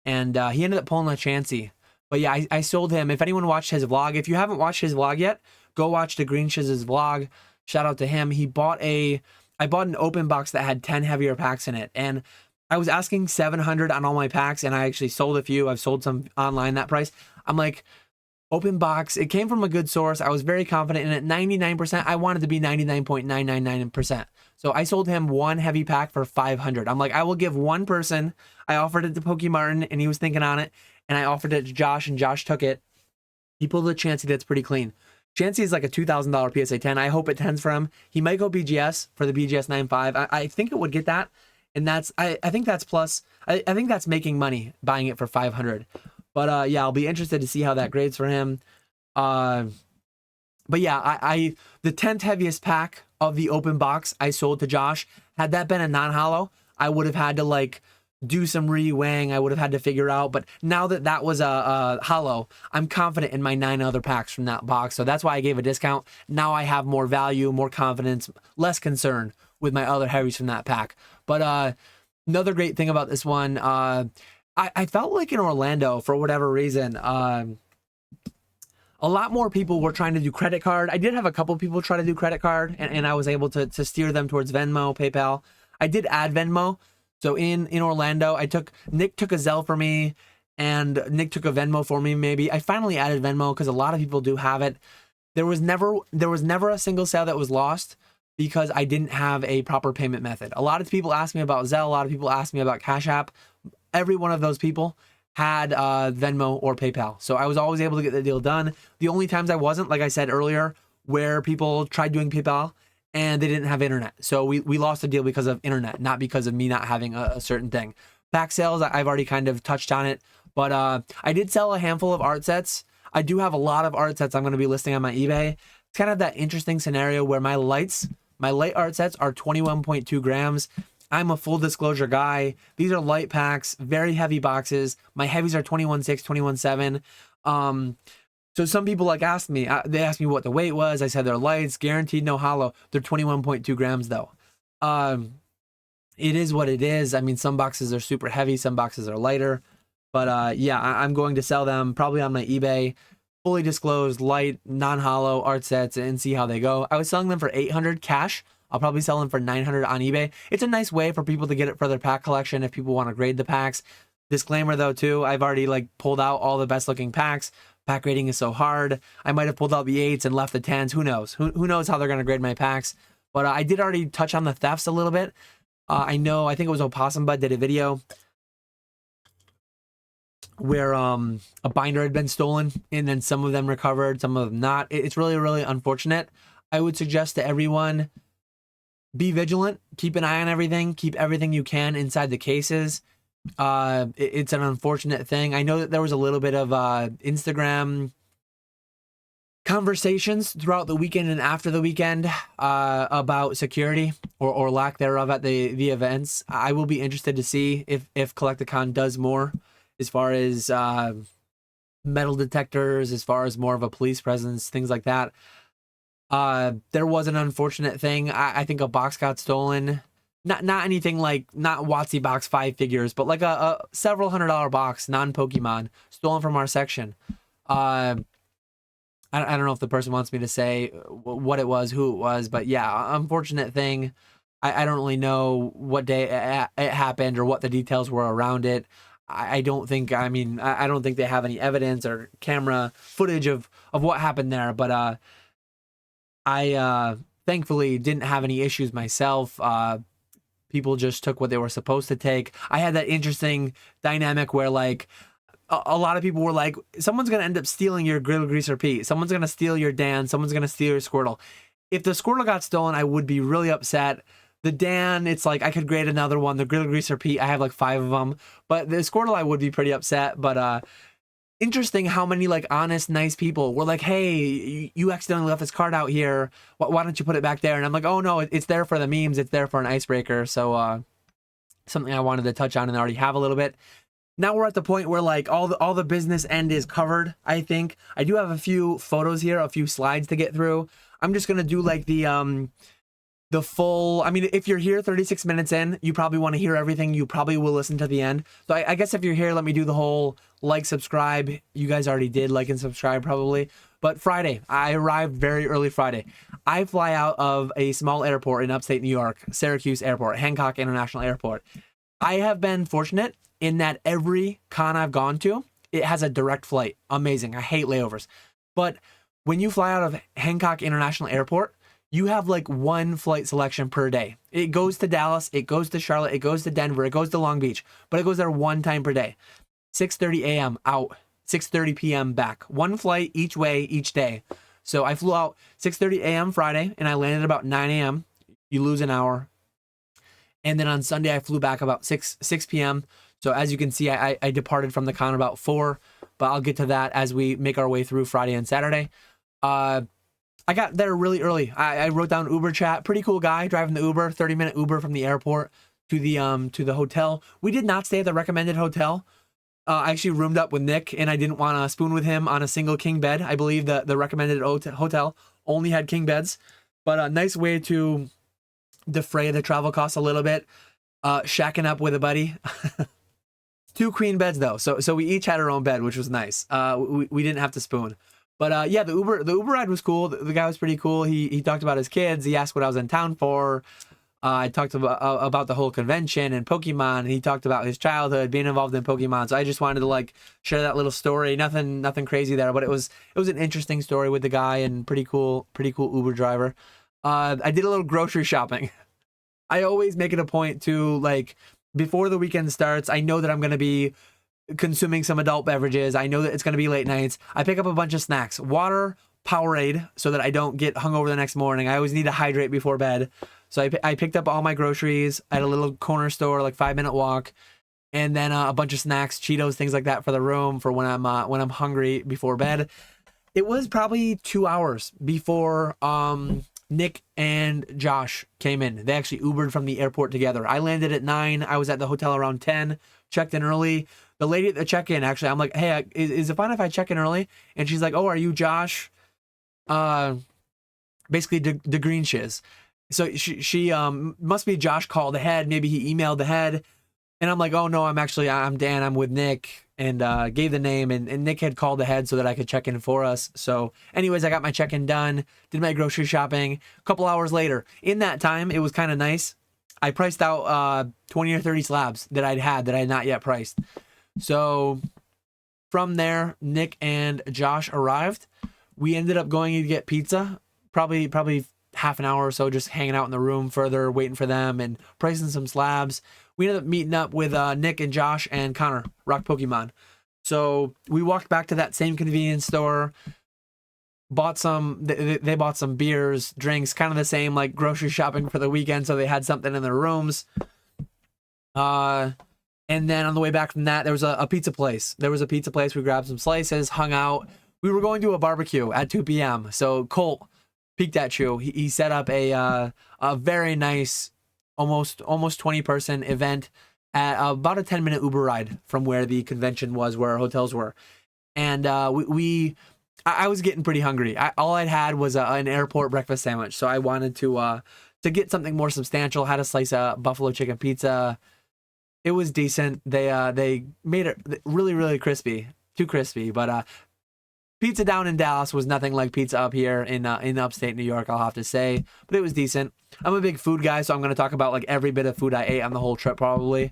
And he ended up pulling a Chansey. But yeah, I sold him. If anyone watched his vlog, if you haven't watched his vlog yet, go watch the Green Shiz's vlog. Shout out to him. I bought an open box that had 10 heavier packs in it. And I was asking $700 on all my packs, and I actually sold a few. I've sold some online that price. I'm like, open box, it came from a good source. I was very confident in it. 99%, I wanted to be 99.999%. So I sold him 1 heavy pack for $500. I'm like, I will give one person. I offered it to Pokey Martin, and he was thinking on it. And I offered it to Josh, and Josh took it. He pulled a Chansey that's pretty clean. Chansey is like a $2,000 PSA 10. I hope it 10s for him. He might go BGS for the BGS 9.5. I think it would get that. And I think that's plus. I think that's making money buying it for $500. But yeah, I'll be interested to see how that grades for him. But yeah, the 10th heaviest pack of the open box I sold to Josh. Had that been a non-hollow, I would have had to like do some re-weighing. I would have had to figure out. But now that was a hollow, I'm confident in my 9 other packs from that box. So that's why I gave a discount. Now I have more value, more confidence, less concern with my other heavies from that pack. But another great thing about this one, I felt like in Orlando, for whatever reason, a lot more people were trying to do credit card. I did have a couple people try to do credit card, and I was able to steer them towards Venmo, PayPal. I did add Venmo. So in Orlando, Nick took a Zelle for me, and Nick took a Venmo for me maybe. I finally added Venmo because a lot of people do have it. There was never a single sale that was lost because I didn't have a proper payment method. A lot of people asked me about Zelle. A lot of people asked me about Cash App. Every one of those people had Venmo or PayPal. So I was always able to get the deal done. The only times I wasn't, like I said earlier, where people tried doing PayPal and they didn't have internet. So we lost a deal because of internet, not because of me not having a certain thing. Pack sales, I've already kind of touched on it. But I did sell a handful of art sets. I do have a lot of art sets I'm going to be listing on my eBay. It's kind of that interesting scenario where my light art sets are 21.2 grams. I'm a full disclosure guy. These are light packs, very heavy boxes. My heavies are 21.6, 21.7. So some people they asked me what the weight was. I said they're lights, guaranteed no hollow. They're 21.2 grams though. It is what it is. I mean, some boxes are super heavy, some boxes are lighter. But yeah, I'm going to sell them probably on my eBay. Fully disclosed, light, non-hollow art sets, and see how they go. I was selling them for $800 cash. I'll probably sell them for $900 on eBay. It's a nice way for people to get it for their pack collection if people want to grade the packs. Disclaimer though too, I've already pulled out all the best looking packs. Pack grading is so hard. I might have pulled out the 8s and left the 10s. Who knows? Who knows how they're going to grade my packs? But I did already touch on the thefts a little bit. I think it was Opossum Bud did a video where a binder had been stolen and then some of them recovered, some of them not. It's really, really unfortunate. I would suggest to everyone, Be vigilant, keep an eye on everything, keep everything you can inside the cases. It's an unfortunate thing. I know that there was a little bit of Instagram conversations throughout the weekend and after the weekend about security or lack thereof at the events. I will be interested to see if Collecticon does more as far as metal detectors, as far as more of a police presence, things like that. There was an unfortunate thing. I think a box got stolen. Not anything like, not WotC box 5 figures, but like a several $100 box, non-Pokemon, stolen from our section. I don't know if the person wants me to say what it was, who it was, but yeah, unfortunate thing. I don't really know what day it happened or what the details were around it. I don't think, I mean, I don't think they have any evidence or camera footage of what happened there, but I thankfully didn't have any issues myself. People just took what they were supposed to take. I had that interesting dynamic where, like, a lot of people were like, someone's going to end up stealing your Grill Greaser Pete. Someone's going to steal your Dan. Someone's going to steal your Squirtle. If the Squirtle got stolen, I would be really upset. The Dan, it's like I could grade another one. The Grill Greaser Pete, I have like 5 of them. But the Squirtle, I would be pretty upset. But interesting how many like honest, nice people were like, hey, you accidentally left this card out here. Why don't you put it back there? And I'm like, oh no, it's there for the memes. It's there for an icebreaker. So something I wanted to touch on and already have a little bit. Now we're at the point where like all the business end is covered. I think I do have a few photos here, a few slides to get through. I'm just gonna do like the full, I mean, if you're here 36 minutes in, you probably want to hear everything. You probably will listen to the end. So I guess if you're here, let me do the whole like, subscribe. You guys already did like and subscribe probably. But Friday, I arrived very early Friday. I fly out of a small airport in upstate New York, Syracuse Airport, Hancock International Airport. I have been fortunate in that every con I've gone to, it has a direct flight. Amazing. I hate layovers. But when you fly out of Hancock International Airport, you have like one flight selection per day. It goes to Dallas, it goes to Charlotte, it goes to Denver, it goes to Long Beach, but it goes there one time per day. 6:30 a.m. out, 6:30 p.m. back. One flight each way, each day. So I flew out 6:30 a.m. Friday, and I landed about 9 a.m. You lose an hour. And then on Sunday, I flew back about 6 p.m. So as you can see, I departed from the con about 4, but I'll get to that as we make our way through Friday and Saturday. I got there really early. I wrote down Uber chat. Pretty cool guy driving the Uber, 30-minute Uber from the airport to the hotel. We did not stay at the recommended hotel. I actually roomed up with Nick, and I didn't want to spoon with him on a single king bed. I believe the recommended hotel only had king beds, but a nice way to defray the travel costs a little bit. Shacking up with a buddy. 2 queen beds though, so we each had our own bed, which was nice. We didn't have to spoon. But yeah, the Uber ride was cool. The guy was pretty cool. He talked about his kids. He asked what I was in town for. I talked about the whole convention and Pokemon. And he talked about his childhood, being involved in Pokemon. So I just wanted to like share that little story. Nothing crazy there, but it was an interesting story with the guy, and pretty cool Uber driver. I did a little grocery shopping. I always make it a point to, like, before the weekend starts, I know that I'm going to be consuming some adult beverages. I know that it's going to be late nights. I pick up a bunch of snacks, water, Powerade, so that I don't get hungover the next morning. I always need to hydrate before bed. So I picked up all my groceries at a little corner store, like 5-minute walk, and then a bunch of snacks, Cheetos, things like that for the room for when I'm hungry before bed. It was probably 2 hours before Nick and Josh came in. They actually Ubered from the airport together. I landed at 9. I was at the hotel around 10, checked in early. The lady at the check-in, actually, I'm like, hey, is it fine if I check in early? And she's like, oh, are you Josh? Basically, the green shiz. So she must be Josh called ahead. Maybe he emailed the head. And I'm like, oh, no, I'm Dan. I'm with Nick. And gave the name. And Nick had called ahead so that I could check in for us. So anyways, I got my check-in done. Did my grocery shopping. A couple hours later. In that time, it was kind of nice. I priced out 20 or 30 slabs that I had not yet priced. So from there, Nick and Josh arrived. We ended up going to get pizza, probably half an hour or so, just hanging out in the room further, waiting for them and pricing some slabs. We ended up meeting up with Nick and Josh and Connor, Rock Pokemon. So we walked back to that same convenience store. bought some, they bought some beers, drinks, kind of the same, like grocery shopping for the weekend, so they had something in their rooms. And then on the way back from that, there was a pizza place. We grabbed some slices, hung out. We were going to a barbecue at 2 p.m. So Colt peeked at you. He set up a very nice, almost 20-person event at about a 10-minute Uber ride from where the convention was, where our hotels were. And I was getting pretty hungry. All I'd had was an airport breakfast sandwich, so I wanted to get something more substantial. Had a slice of buffalo chicken pizza. It was decent. They made it really, really crispy, too crispy. But pizza down in Dallas was nothing like pizza up here in upstate New York, I'll have to say. But it was decent. I'm a big food guy, so I'm going to talk about like every bit of food I ate on the whole trip, probably.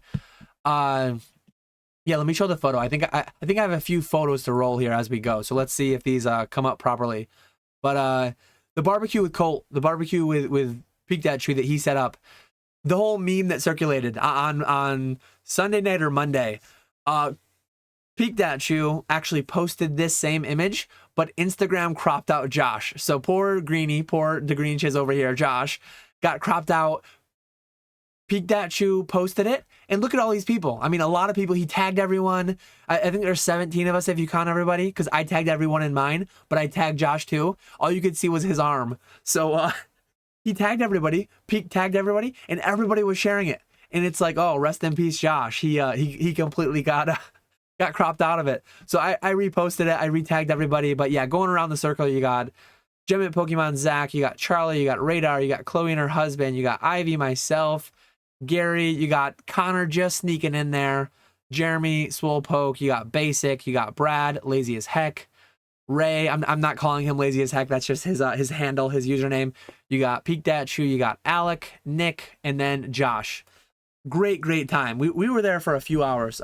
Yeah, let me show the photo. I think I have a few photos to roll here as we go. So let's see if these come up properly. But the barbecue with Colt, the barbecue with Peak That Tree that he set up, the whole meme that circulated on Sunday night or Monday, Peak That Chew actually posted this same image, but Instagram cropped out Josh. So poor Greenie, poor the Green Chiz over here, Josh, got cropped out. Peak That Chew posted it, and look at all these people. I mean, a lot of people. He tagged everyone. I think there's 17 of us if you count everybody, because I tagged everyone in mine, but I tagged Josh too. All you could see was his arm. So he tagged everybody, Peak tagged everybody, and everybody was sharing it. And it's like, oh, rest in peace, Josh. He completely got cropped out of it. So I reposted it. I retagged everybody. But yeah, going around the circle, you got Gem at Pokemon Zach, you got Charlie, you got Radar, you got Chloe and her husband, you got Ivy, myself, Gary, you got Connor just sneaking in there, Jeremy, Swolepoke, you got Basic, you got Brad, lazy as heck, Ray, I'm not calling him lazy as heck, that's just his handle, his username. You got Peak Dat Shoe, you got Alec, Nick, and then Josh. Great time. We were there for a few hours.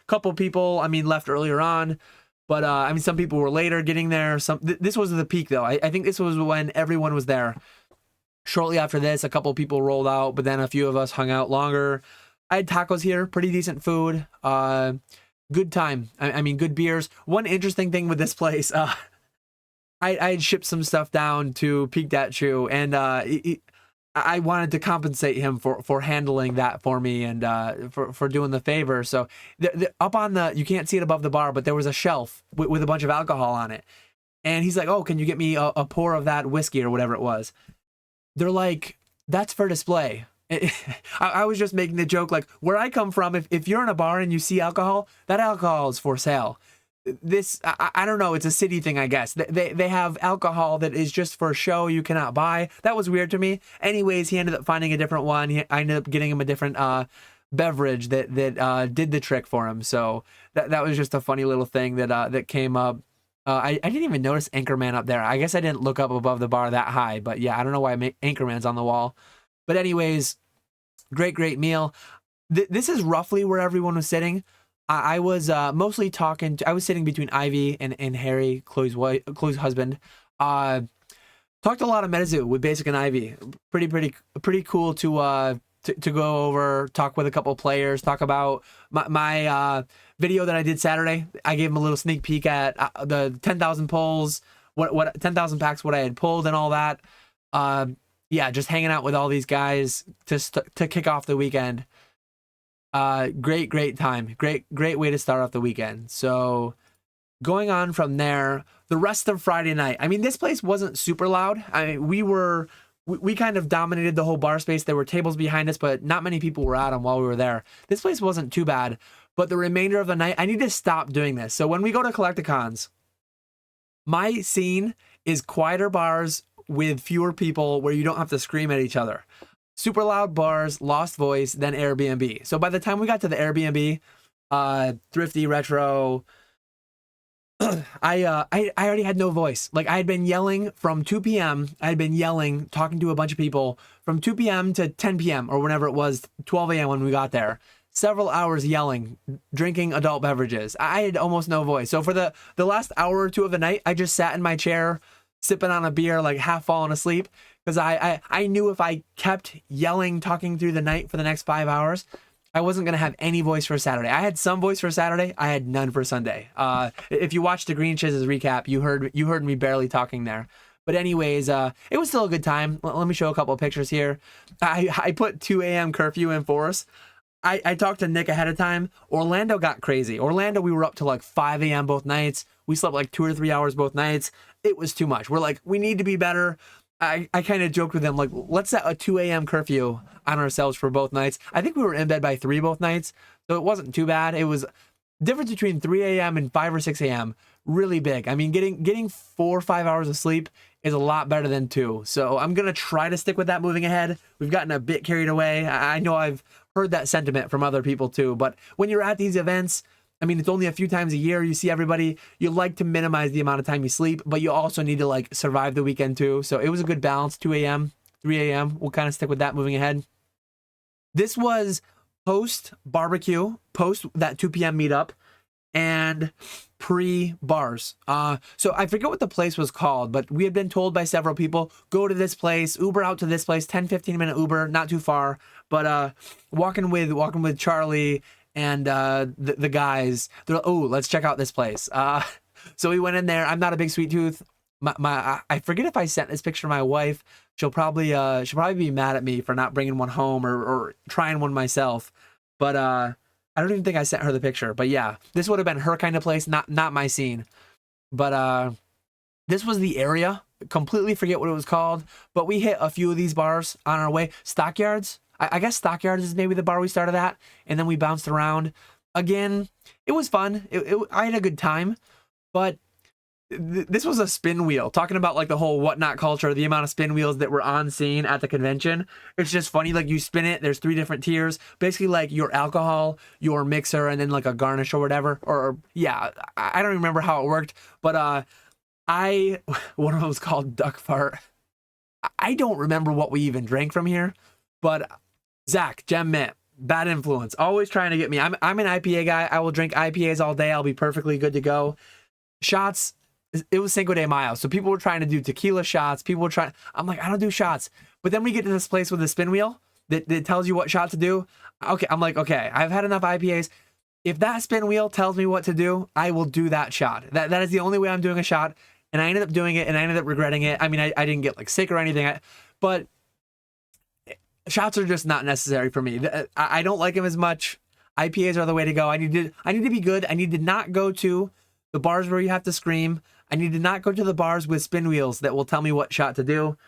Couple people, I mean, left earlier on, but I mean, some people were later getting there. This was the peak though. I think this was when everyone was there. Shortly after this, a couple people rolled out, but then a few of us hung out longer. I had tacos here, pretty decent food. Good time. I mean, good beers. One interesting thing with this place, I had shipped some stuff down to Peak Dat Chew, and I wanted to compensate him for handling that for me and for doing the favor. So up on you can't see it above the bar, but there was a shelf with a bunch of alcohol on it. And he's like, oh, can you get me a pour of that whiskey or whatever it was? They're like, that's for display. I was just making the joke, like, where I come from, if you're in a bar and you see alcohol, that alcohol is for sale. This, I don't know, it's a city thing, I guess. They have alcohol that is just for show, you cannot buy. That was weird to me. Anyways, he ended up finding a different one. I ended up getting him a different beverage that did the trick for him. So that was just a funny little thing that came up. I didn't even notice Anchorman up there. I guess I didn't look up above the bar that high, but yeah, I don't know why Anchorman's on the wall. But anyways, great meal. This is roughly where everyone was sitting. I was mostly talking. I was sitting between Ivy and Harry, Chloe's husband. Talked a lot of MetaZoo with Basic and Ivy. Pretty cool to go over, talk with a couple players, talk about my video that I did Saturday. I gave him a little sneak peek at the 10,000 pulls, what 10,000 packs, what I had pulled and all that. Yeah, just hanging out with all these guys to kick off the weekend. Great time. Great way to start off the weekend. So going on from there, the rest of Friday night, I mean, this place wasn't super loud. I mean, we kind of dominated the whole bar space. There were tables behind us, but not many people were at them while we were there. This place wasn't too bad, but the remainder of the night, I need to stop doing this. So when we go to Collecticons, my scene is quieter bars with fewer people where you don't have to scream at each other. Super loud bars, lost voice, then Airbnb. So by the time we got to the Airbnb, Thrifty, Retro, I already had no voice. Like, I had been yelling from 2 p.m. I had been yelling, talking to a bunch of people from 2 p.m. to 10 p.m. or whenever it was, 12 a.m. when we got there. Several hours yelling, drinking adult beverages. I had almost no voice. So for the last hour or two of the night, I just sat in my chair, sipping on a beer, like half falling asleep. Because I knew if I kept yelling, talking through the night for the next 5 hours, I wasn't gonna have any voice for Saturday. I had some voice for Saturday. I had none for Sunday. If you watched the Green Chiz's recap, you heard me barely talking there. But anyways, it was still a good time. Let me show a couple of pictures here. I put 2 a.m. curfew in for us. I talked to Nick ahead of time. Orlando got crazy. Orlando, we were up to like 5 a.m. both nights. We slept like 2 or 3 hours both nights. It was too much. We're like, we need to be better. I kind of joked with him, like, let's set a 2 a.m. curfew on ourselves for both nights. I think we were in bed by 3 both nights, so it wasn't too bad. It was difference between 3 a.m. and 5 or 6 a.m. really big. I mean, getting 4 or 5 hours of sleep is a lot better than 2. So I'm going to try to stick with that moving ahead. We've gotten a bit carried away. I know I've heard that sentiment from other people too, but when you're at these events, I mean, it's only a few times a year. You see everybody. You like to minimize the amount of time you sleep, but you also need to like survive the weekend too. So it was a good balance. 2 a.m., 3 a.m. We'll kind of stick with that moving ahead. This was post barbecue, post that 2 p.m. meetup, and pre-bars. So I forget what the place was called, but we had been told by several people, go to this place, Uber out to this place, 10-15 minute Uber, not too far. But walking with Charlie and the guys, they're like, oh, let's check out this place. So we went in there. I'm not a big sweet tooth. I forget if I sent this picture to my wife. She'll probably be mad at me for not bringing one home or trying one myself. But I don't even think I sent her the picture. But yeah, this would have been her kind of place, not my scene. But this was the area. Completely forget what it was called. But we hit a few of these bars on our way. Stockyards. I guess Stockyards is maybe the bar we started at, and then we bounced around. Again, it was fun. I had a good time, but this was a spin wheel. Talking about like the whole whatnot culture, the amount of spin wheels that were on scene at the convention. It's just funny. Like you spin it, there's 3 different tiers. Basically like your alcohol, your mixer, and then like a garnish or whatever. Or yeah, I don't remember how it worked, but one of them was called Duck Fart. I don't remember what we even drank from here, but Zach, Gem Mint, bad influence. Always trying to get me. I'm an IPA guy. I will drink IPAs all day. I'll be perfectly good to go. Shots, it was Cinco de Mayo. So people were trying to do tequila shots. I'm like, I don't do shots. But then we get to this place with a spin wheel that tells you what shot to do. Okay, I'm like, okay, I've had enough IPAs. If that spin wheel tells me what to do, I will do that shot. That is the only way I'm doing a shot. And I ended up doing it, and I ended up regretting it. I mean, I didn't get like sick or anything, but shots are just not necessary for me. I don't like them as much. IPAs are the way to go. I need to be good. I need to not go to the bars where you have to scream. I need to not go to the bars with spin wheels that will tell me what shot to do.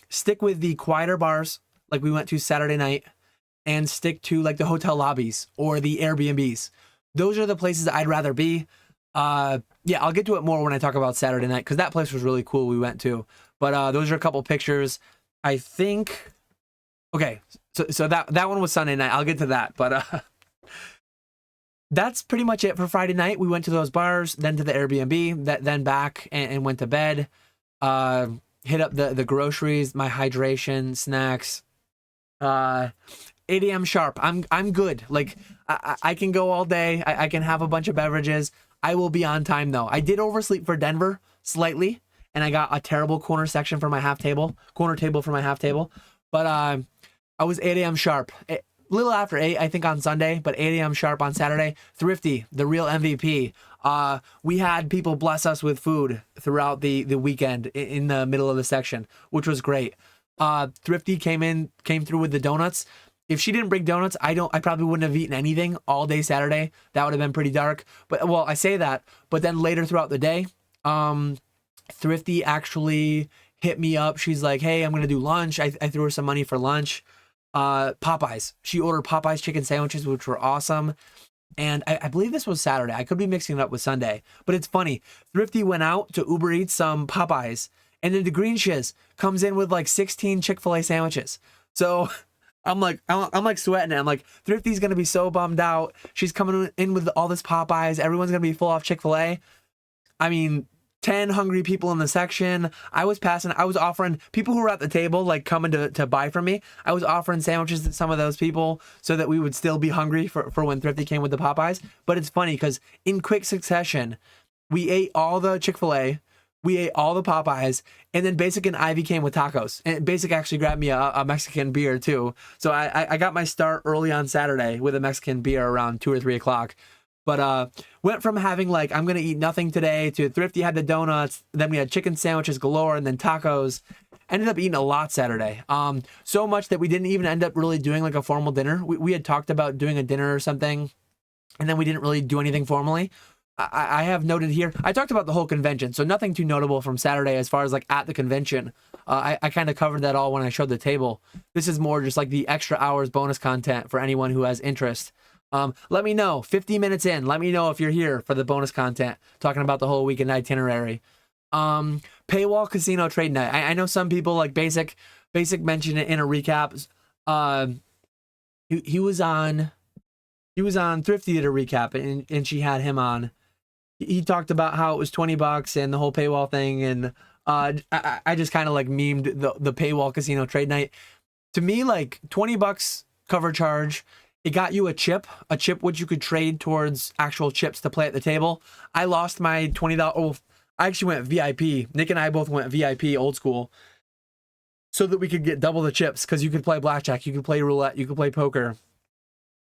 Stick with the quieter bars like we went to Saturday night, and stick to like the hotel lobbies or the Airbnbs. Those are the places I'd rather be. Yeah, I'll get to it more when I talk about Saturday night, because that place was really cool we went to. But those are a couple pictures. I think... Okay, so that one was Sunday night. I'll get to that, but that's pretty much it for Friday night. We went to those bars, then to the Airbnb, then back and went to bed. Hit up the groceries, my hydration, snacks. 8 a.m. sharp. I'm good. Like I can go all day. I can have a bunch of beverages. I will be on time though. I did oversleep for Denver slightly, and I got a terrible corner table for my half table. But I was 8 a.m. sharp. A little after 8, I think, on Sunday, but 8 a.m. sharp on Saturday. Thrifty, the real MVP. We had people bless us with food throughout the weekend in the middle of the section, which was great. Thrifty came through with the donuts. If she didn't bring donuts, I probably wouldn't have eaten anything all day Saturday. That would have been pretty dark. But well, I say that, but then later throughout the day, Thrifty actually hit me up. She's like, hey, I'm going to do lunch. I threw her some money for lunch. Popeyes. She ordered Popeyes chicken sandwiches, which were awesome. And I believe this was Saturday. I could be mixing it up with Sunday. But it's funny. Thrifty went out to Uber Eats some Popeyes. And then the Green Shiz comes in with like 16 Chick-fil-A sandwiches. So I'm like sweating it. I'm like, Thrifty's going to be so bummed out. She's coming in with all this Popeyes. Everyone's going to be full off Chick-fil-A. I mean, 10 hungry people in the section. I was offering people who were at the table, like coming to buy from me. I was offering sandwiches to some of those people so that we would still be hungry for when Thrifty came with the Popeyes. But it's funny because in quick succession, we ate all the Chick-fil-A. We ate all the Popeyes, and then Basic and Ivy came with tacos. And Basic actually grabbed me a Mexican beer too. So I got my start early on Saturday with a Mexican beer around 2 or 3 o'clock. But went from having like, I'm going to eat nothing today, to Thrifty had the donuts. Then we had chicken sandwiches galore, and then tacos. Ended up eating a lot Saturday. So much that we didn't even end up really doing like a formal dinner. We had talked about doing a dinner or something, and then we didn't really do anything formally. I have noted here, I talked about the whole convention, so nothing too notable from Saturday as far as like at the convention. I kind of covered that all when I showed the table. This is more just like the extra hours bonus content for anyone who has interest. Let me know, 50 minutes in, let me know if you're here for the bonus content, talking about the whole weekend itinerary. Paywall casino trade night. I know some people like Basic mentioned it in a recap. He was on Thrifty did a recap, and she had him on. He talked about how it was $20 and the whole paywall thing, and I just kind of like memed the paywall casino trade night. To me, like $20 cover charge. It got you a chip which you could trade towards actual chips to play at the table. I lost my $20. Oh, I actually went VIP. Nick and I both went VIP, old school, so that we could get double the chips, because you could play blackjack, you could play roulette, you could play poker.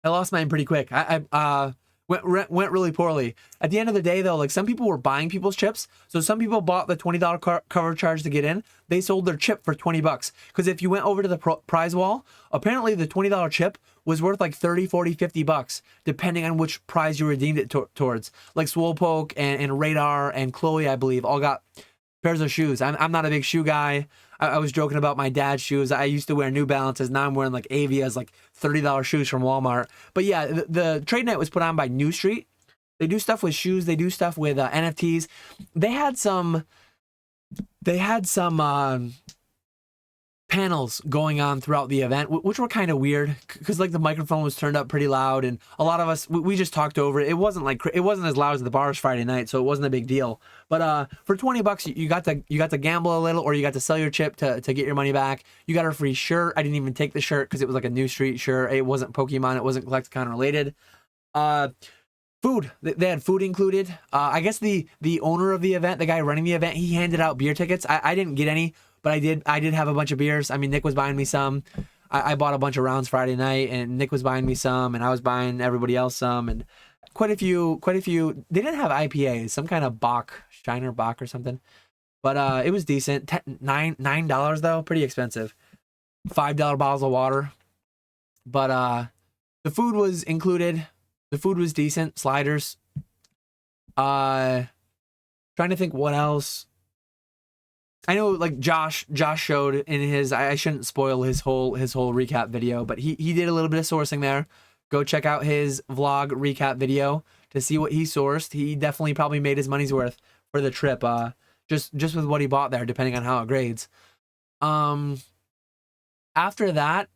I lost mine pretty quick. I went really poorly. At the end of the day, though, like some people were buying people's chips. So some people bought the $20 cover charge to get in. They sold their chip for $20. Because if you went over to the prize wall, apparently the $20 chip was worth like 30, 40, $50, depending on which prize you redeemed it towards. Like Swolepoke and Radar and Chloe, I believe, all got pairs of shoes. I'm not a big shoe guy. I was joking about my dad's shoes. I used to wear New Balances. Now I'm wearing like Avia's like $30 shoes from Walmart. But yeah, the trade night was put on by New Street. They do stuff with shoes. They do stuff with NFTs. They had some panels going on throughout the event, which were kind of weird, because like the microphone was turned up pretty loud, and a lot of us we just talked over it. It wasn't as loud as the bars Friday night, so it wasn't a big deal. But for $20, you got to gamble a little, or you got to sell your chip to get your money back. You got a free shirt. I didn't even take the shirt because it was like a New Street shirt. It wasn't Pokemon. It wasn't Collecticon related. Food. They had food included. I guess the owner of the event, the guy running the event, he handed out beer tickets. I didn't get any, but I did have a bunch of beers. I mean, Nick was buying me some. I bought a bunch of rounds Friday night, and Nick was buying me some, and I was buying everybody else some, and quite a few. They didn't have IPAs, some kind of Shiner Bock or something, but it was decent. $9 though, pretty expensive. $5 bottles of water, but the food was included. The food was decent. Sliders. Trying to think what else. I know like Josh showed in his, I shouldn't spoil his whole recap video, but he did a little bit of sourcing there. Go check out his vlog recap video to see what he sourced. He definitely probably made his money's worth for the trip. Just with what he bought there, depending on how it grades. After that,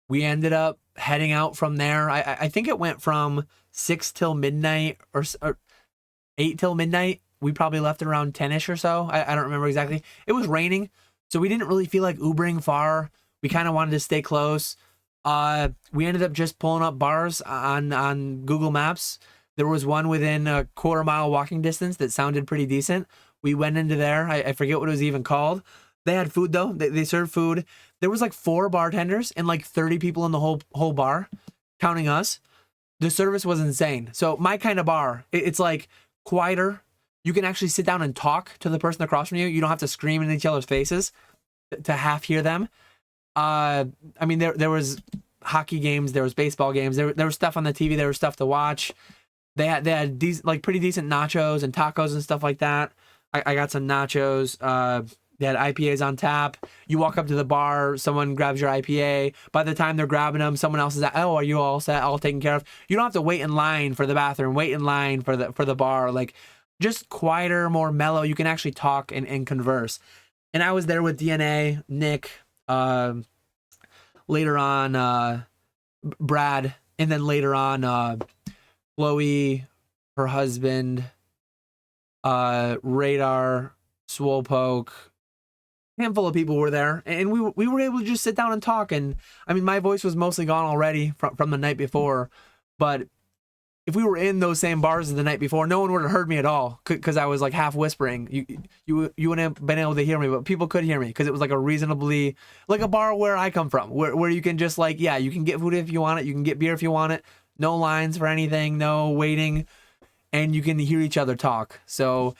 we ended up heading out from there. I think it went from 6 till midnight or 8 till midnight. We probably left at around 10-ish or so. I don't remember exactly. It was raining, so we didn't really feel like Ubering far. We kind of wanted to stay close. We ended up just pulling up bars on Google Maps. There was one within a quarter-mile walking distance that sounded pretty decent. We went into there. I forget what it was even called. They had food, though. They served food. There was like 4 bartenders and like 30 people in the whole bar, counting us. The service was insane. So my kind of bar, it's like quieter. You can actually sit down and talk to the person across from you. You don't have to scream in each other's faces to half hear them. I mean, there was hockey games, there was baseball games, there was stuff on the TV, there was stuff to watch. They had these like pretty decent nachos and tacos and stuff like that. I got some nachos. They had IPAs on tap. You walk up to the bar, someone grabs your IPA. By the time they're grabbing them, someone else is at, oh, are you all set, all taken care of? You don't have to wait in line for the bathroom, wait in line for the bar. Like, just quieter, more mellow. You can actually talk and converse. And I was there with DNA, Nick, later on Brad, and then later on Chloe, her husband, Radar, Swolepoke. Handful of people were there, and we were able to just sit down and talk. And I mean, my voice was mostly gone already from the night before, but if we were in those same bars the night before, no one would have heard me at all because I was like half whispering. You wouldn't have been able to hear me, but people could hear me because it was like a reasonably, like a bar where I come from, where you can just like, yeah, you can get food if you want it, you can get beer if you want it, no lines for anything, no waiting, and you can hear each other talk. So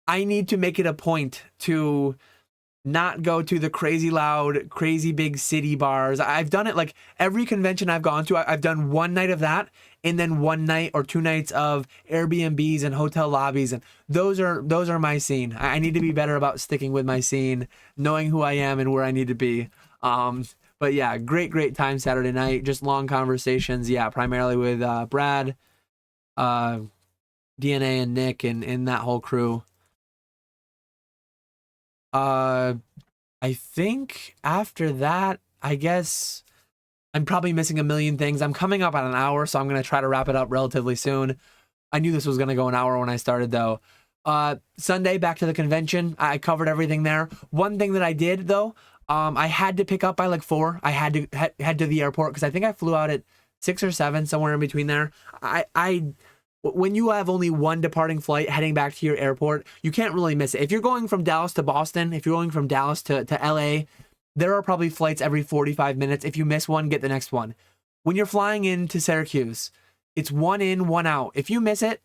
I need to make it a point to not go to the crazy loud, crazy big city bars. I've done it like every convention I've gone to. I've done one night of that, and then one night or two nights of Airbnbs and hotel lobbies, and those are my scene. I need to be better about sticking with my scene, knowing who I am and where I need to be. But yeah, great time Saturday night. Just long conversations. Yeah, primarily with Brad, DNA, and Nick, and that whole crew. I think after that, I guess I'm probably missing a million things. I'm coming up on an hour, so I'm going to try to wrap it up relatively soon. I knew this was going to go an hour when I started, though. Sunday, back to the convention. I covered everything there. One thing that I did, though, I had to pick up by like 4. I had to head to the airport because I think I flew out at 6 or 7, somewhere in between there. When you have only one departing flight heading back to your airport, you can't really miss it. If you're going from Dallas to Boston, if you're going from Dallas to LA, there are probably flights every 45 minutes. If you miss one, get the next one. When you're flying into Syracuse, it's 1 in, 1 out. If you miss it,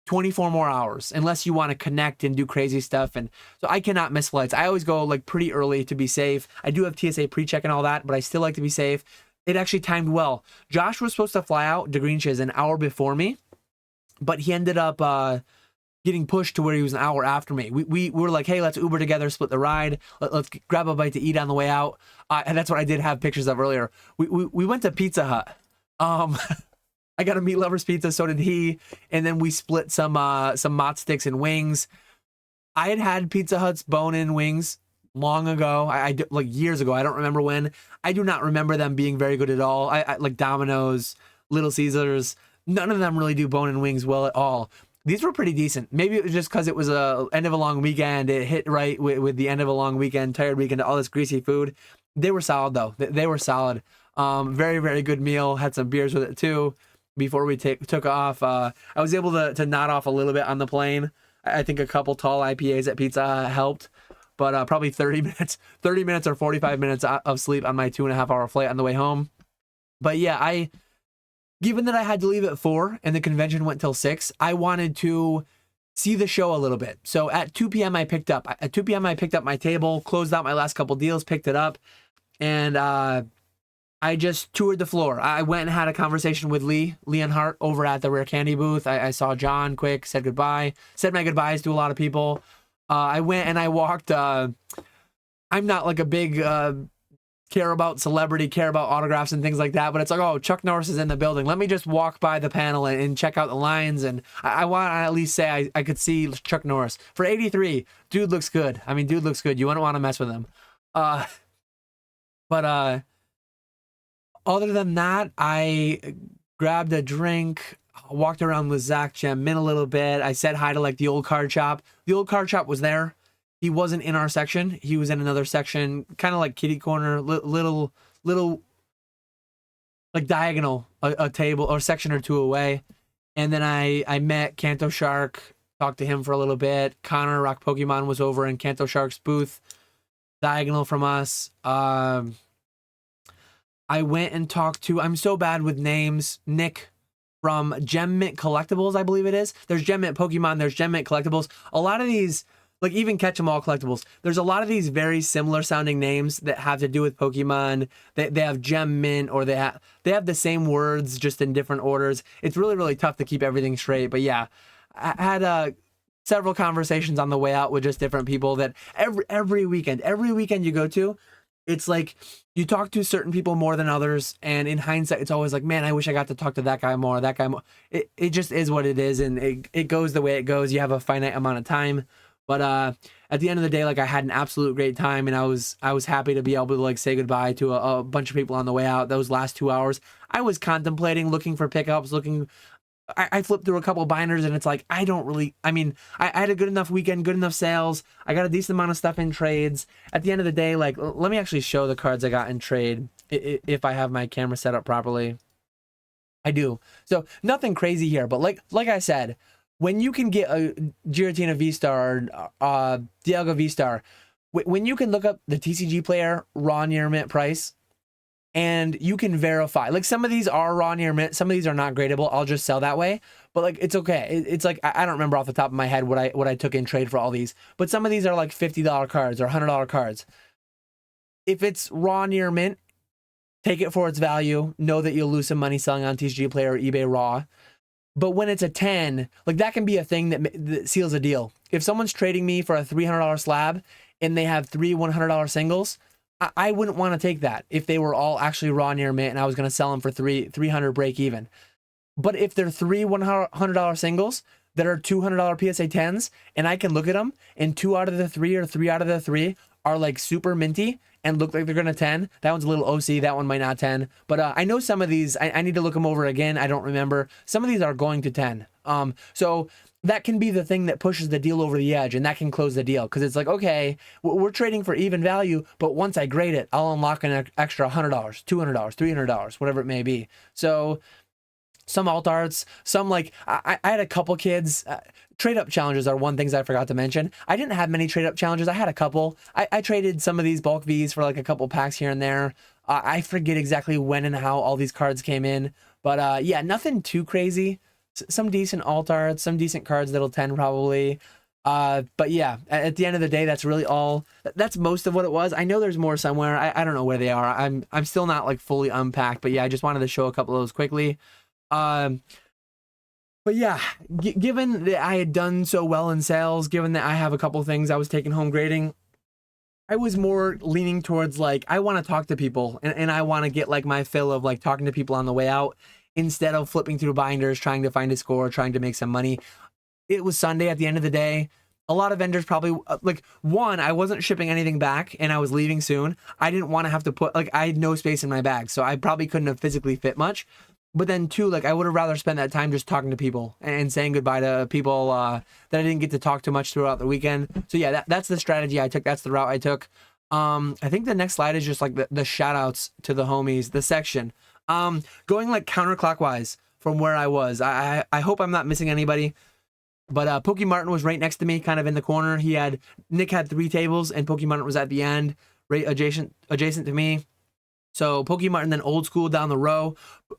24 more hours, unless you want to connect and do crazy stuff. And so I cannot miss flights. I always go like pretty early to be safe. I do have TSA pre-check and all that, but I still like to be safe. It actually timed well. Josh was supposed to fly out to Greench's an hour before me, but he ended up getting pushed to where he was an hour after me. We were like, hey, let's Uber together, split the ride. Let's grab a bite to eat on the way out. And that's what I did have pictures of earlier. We went to Pizza Hut. I got a meat lover's pizza, so did he. And then we split some mott sticks and wings. I had Pizza Hut's bone-in wings long ago. I like years ago. I don't remember when. I do not remember them being very good at all. I like Domino's, Little Caesars. None of them really do bone-in wings well at all. These were pretty decent. Maybe it was just because it was a end of a long weekend. It hit right with the end of a long weekend, tired weekend, all this greasy food. They were solid, though. They were solid. Very, very good meal. Had some beers with it, too, before we took off. I was able to nod off a little bit on the plane. I think a couple tall IPAs at Pizza Hut helped. But probably 30 minutes or 45 minutes of sleep on my 2.5-hour flight on the way home. But yeah, given that I had to leave at 4 and the convention went till 6, I wanted to see the show a little bit. So at 2 p.m. I picked up my table, closed out my last couple deals, picked it up, and I just toured the floor. I went and had a conversation with Leon Hart over at the Rare Candy booth. I saw John quick, said my goodbyes to a lot of people. I went and I walked. I'm not like a big care about celebrity, care about autographs and things like that, but it's like, oh, Chuck Norris is in the building. Let me just walk by the panel and check out the lines. And I want to at least say I could see Chuck Norris. For 83, dude looks good. I mean, dude looks good. You wouldn't want to mess with him. But other than that, I grabbed a drink, walked around with Zach Gem Min a little bit. I said hi to like the old card shop. The old card shop was there. He wasn't in our section. He was in another section, kind of like kitty corner, little like diagonal, a table or section or two away. And then I met Kanto Shark, talked to him for a little bit. Connor Rock Pokemon was over in Kanto Shark's booth, diagonal from us. I went and talked to, I'm so bad with names, Nick from Gem Mint Collectibles, I believe it is. There's Gem Mint Pokemon, there's Gem Mint Collectibles. A lot of these, like even Catch 'em All Collectibles, there's a lot of these very similar sounding names that have to do with Pokemon. They have Gem Mint, or they have the same words just in different orders. It's really, really tough to keep everything straight. But yeah, I had several conversations on the way out with just different people that every weekend you go to, it's like you talk to certain people more than others, and in hindsight, it's always like, man, I wish I got to talk to that guy more, that guy more. It just is what it is, and it goes the way it goes. You have a finite amount of time, but at the end of the day, like I had an absolute great time, and I was happy to be able to like say goodbye to a bunch of people on the way out. Those last 2 hours, I was contemplating looking for pickups, I flipped through a couple binders, and it's like, I had a good enough weekend, good enough sales. I got a decent amount of stuff in trades. At the end of the day, like, let me actually show the cards I got in trade if I have my camera set up properly. I do. So nothing crazy here, but like I said, when you can get a Giratina V-Star, Dialga V-Star, when you can look up the TCG player raw near mint price, and you can verify, like, some of these are raw near mint, some of these are not gradable. I'll just sell that way, but like, it's okay. It's like, I don't remember off the top of my head what I took in trade for all these, but some of these are like $50 cards or $100 cards. If it's raw near mint, take it for its value. Know that you'll lose some money selling on TCG player or eBay raw. But when it's a 10, like, that can be a thing that seals a deal. If someone's trading me for a $300 slab and they have 3 $100 singles, I wouldn't want to take that if they were all actually raw near mint and I was going to sell them for 300 break even. But if they're 3 $100 singles that are $200 PSA 10s, and I can look at them and 2 out of the 3 or 3 out of the 3 are like super minty and look like they're going to 10, that one's a little OC, that one might not 10. But I know some of these, I need to look them over again. I don't remember. Some of these are going to 10. So that can be the thing that pushes the deal over the edge, and that can close the deal, because it's like, okay, we're trading for even value, but once I grade it, I'll unlock an extra $100, $200, $300, whatever it may be. So some alt arts, some, like, I had a couple kids. Trade up challenges are one things I forgot to mention. I didn't have many trade up challenges. I had a couple. I traded some of these bulk Vs for like a couple packs here and there. I forget exactly when and how all these cards came in, but yeah, nothing too crazy. Some decent alt arts, some decent cards that'll 10 probably. But yeah, at the end of the day, that's really all. That's most of what it was. I know there's more somewhere. I don't know where they are. I'm still not like fully unpacked, but yeah, I just wanted to show a couple of those quickly. But yeah, given that I had done so well in sales, given that I have a couple things I was taking home grading, I was more leaning towards, like, I want to talk to people, and I want to get like my fill of like talking to people on the way out instead of flipping through binders, trying to find a score, trying to make some money. It was Sunday at the end of the day. A lot of vendors probably, like, one, I wasn't shipping anything back and I was leaving soon. I didn't want to have to put, like, I had no space in my bag, so I probably couldn't have physically fit much. But then two, like, I would have rather spent that time just talking to people and saying goodbye to people that I didn't get to talk to much throughout the weekend. So yeah, that's the strategy I took. That's the route I took. I think the next slide is just like the shout outs to the homies, the section. Going like counterclockwise from where I was. I hope I'm not missing anybody. But Pokey Martin was right next to me, kind of in the corner. Nick had 3 tables, and Pokey Martin was at the end, right adjacent to me. So Pokey Martin, then Old School down the row.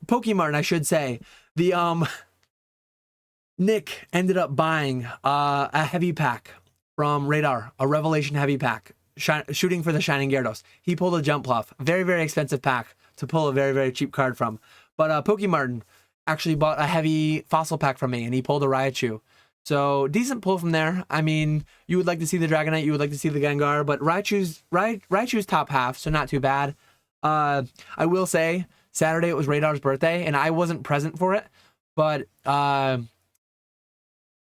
Pokey Martin, I should say. Nick ended up buying a heavy pack from Radar, a Revelation heavy pack, shooting for the Shining Gyarados. He pulled a Jump Pluff, very, very expensive pack to pull a very, very cheap card from. But Pokey Martin actually bought a heavy fossil pack from me, and he pulled a Raichu. So decent pull from there. I mean, you would like to see the Dragonite, you would like to see the Gengar, but Raichu's top half, so not too bad. I will say, Saturday it was Radar's birthday, and I wasn't present for it, but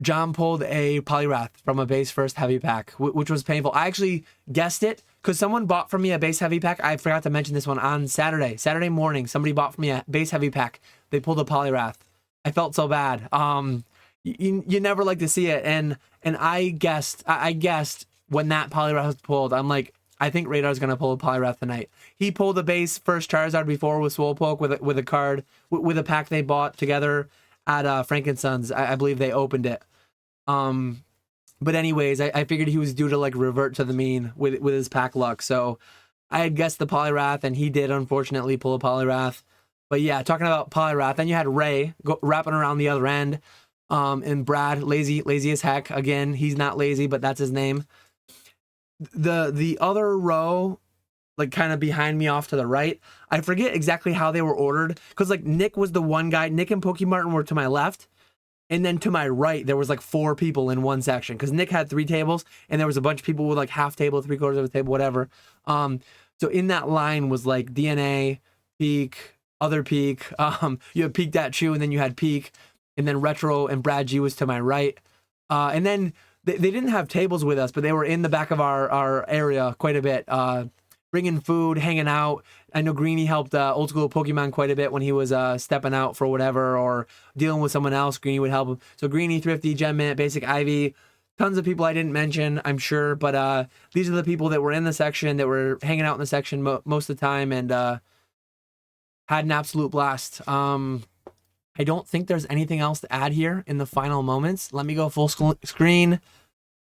John pulled a Poliwrath from a base first heavy pack, which was painful. I actually guessed it because someone bought from me a base heavy pack. I forgot to mention this one on Saturday morning. Somebody bought from me a base heavy pack. They pulled a Poliwrath. I felt so bad. You never like to see it, and I guessed when that Poliwrath was pulled. I'm like, I think Radar's gonna pull a Poliwrath tonight. He pulled a base first Charizard before with Swolepoke with a card with a pack they bought together at Frankensons. I believe they opened it. But anyways, I figured he was due to like revert to the mean with his pack luck. So I had guessed the Poliwrath, and he did unfortunately pull a Poliwrath. But yeah, talking about Poliwrath, then you had Ray wrapping around the other end. And Brad, lazy as heck. Again, he's not lazy, but that's his name. The other row, like kind of behind me off to the right, I forget exactly how they were ordered, because like Nick was the one guy. Nick and Pokey Martin were to my left, and then to my right there was like 4 people in one section, because Nick had 3 tables and there was a bunch of people with like half table, 3/4 of a table, whatever. So in that line was like DNA, Peak, other Peak. You had Peak Dat Chew, and then you had Peak. And then Retro and Brad G was to my right. And then they didn't have tables with us, but they were in the back of our area quite a bit, bringing food, hanging out. I know Greeny helped Old School Pokemon quite a bit when he was stepping out for whatever or dealing with someone else. Greeny would help him. So Greeny, Thrifty, Gem Mint, Basic Ivy, tons of people I didn't mention, I'm sure. But these are the people that were in the section, that were hanging out in the section most of the time, and had an absolute blast. I don't think there's anything else to add here in the final moments. Let me go full screen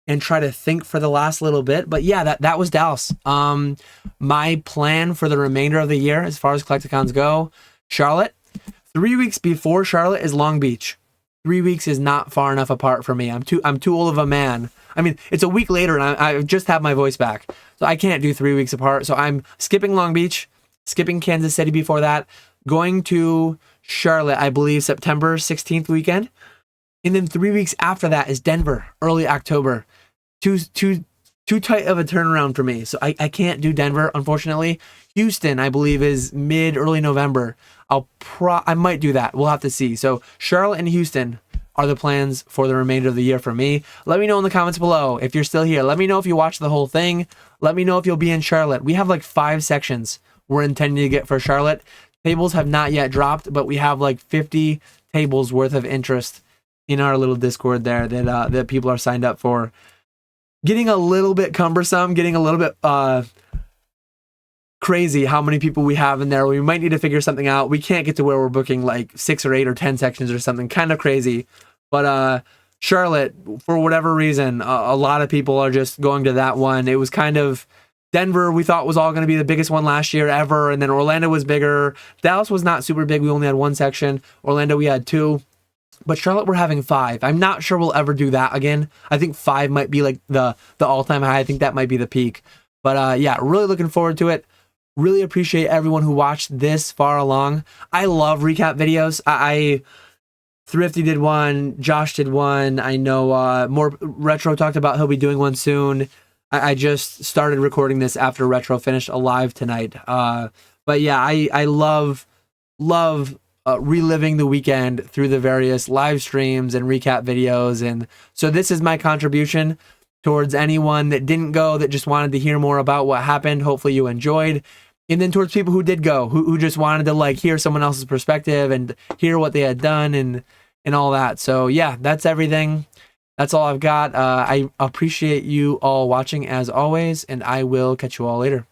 and try to think for the last little bit. But yeah, that was Dallas. My plan for the remainder of the year, as far as Collecticons go, Charlotte. 3 weeks before Charlotte is Long Beach. 3 weeks is not far enough apart for me. I'm too old of a man. I mean, it's a week later and I just have my voice back. So I can't do 3 weeks apart. So I'm skipping Long Beach, skipping Kansas City before that, going to Charlotte, I believe September 16th weekend. And then 3 weeks after that is Denver, early October. Too tight of a turnaround for me. So I can't do Denver, unfortunately. Houston, I believe, is early November. I might do that. We'll have to see. So Charlotte and Houston are the plans for the remainder of the year for me. Let me know in the comments below if you're still here. Let me know if you watched the whole thing. Let me know if you'll be in Charlotte. We have like 5 sections we're intending to get for Charlotte. Tables have not yet dropped, but we have like 50 tables worth of interest in our little Discord there that people are signed up for. Getting a little bit cumbersome, getting a little bit crazy how many people we have in there. We might need to figure something out. We can't get to where we're booking like 6 or 8 or 10 sections or something. Kind of crazy. But Charlotte, for whatever reason, a lot of people are just going to that one. It was kind of Denver, we thought was all going to be the biggest one last year ever. And then Orlando was bigger. Dallas was not super big. We only had 1 section. Orlando, we had 2. But Charlotte, we're having 5. I'm not sure we'll ever do that again. I think 5 might be like the all-time high. I think that might be the peak. But yeah, really looking forward to it. Really appreciate everyone who watched this far along. I love recap videos. Thrifty did one. Josh did one. I know more Retro talked about he'll be doing one soon. I just started recording this after Retro finished a live tonight. But yeah, I love reliving the weekend through the various live streams and recap videos. And so this is my contribution towards anyone that didn't go, that just wanted to hear more about what happened. Hopefully you enjoyed. And then towards people who did go, who just wanted to like hear someone else's perspective and hear what they had done and all that. So yeah, that's everything. That's all I've got. I appreciate you all watching as always, and I will catch you all later.